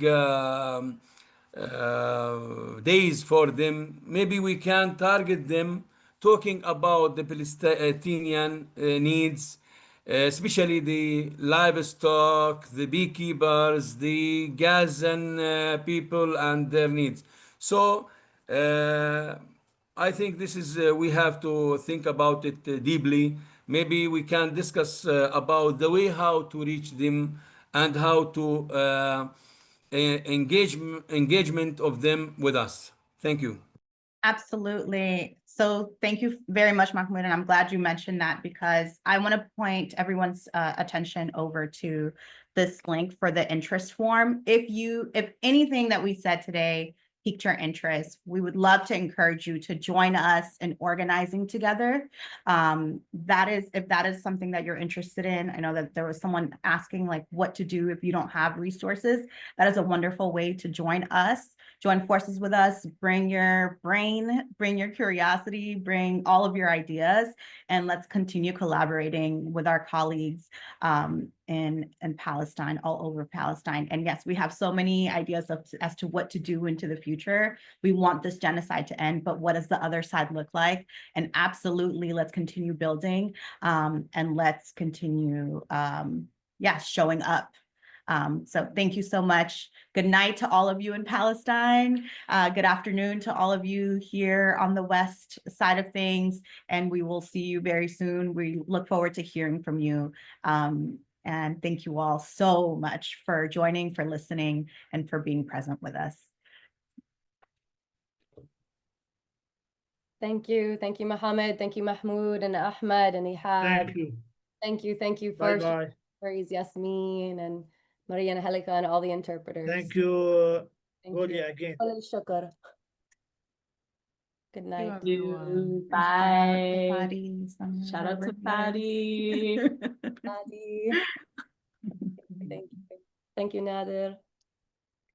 days for them. Maybe we can target them talking about the Palestinian needs, especially the livestock, the beekeepers, the Gazan people and their needs. So I think this is we have to think about it deeply. Maybe we can discuss about the way how to reach them and how to engagement of them with us. Thank you. Absolutely. So thank you very much, Mahmoud, and I'm glad you mentioned that, because I want to point everyone's attention over to this link for the interest form. If anything that we said today piqued your interest, we would love to encourage you to join us in organizing together. If that is something that you're interested in. I know that there was someone asking like what to do if you don't have resources. That is a wonderful way to join us. Join forces with us, bring your brain, bring your curiosity, bring all of your ideas, and let's continue collaborating with our colleagues in Palestine, all over Palestine. And yes, we have so many ideas as to what to do into the future. We want this genocide to end, but what does the other side look like? And absolutely, let's continue building and let's continue, showing up. So thank you so much. Good night to all of you in Palestine. Good afternoon to all of you here on the west side of things. And we will see you very soon. We look forward to hearing from you. And thank you all so much for joining, for listening, and for being present with us. Thank you. Thank you, Mohammed. Thank you, Mahmoud and Ahmed and Ihad. Thank you. Thank you Bye for bye. Yasmin and Maria and Halika and all the interpreters. Thank you, Thank Golia, again. Shukr. Good night. Thank you, everyone. Bye. Shout out to Patty. Patty. Thank you. Thank you, Nader.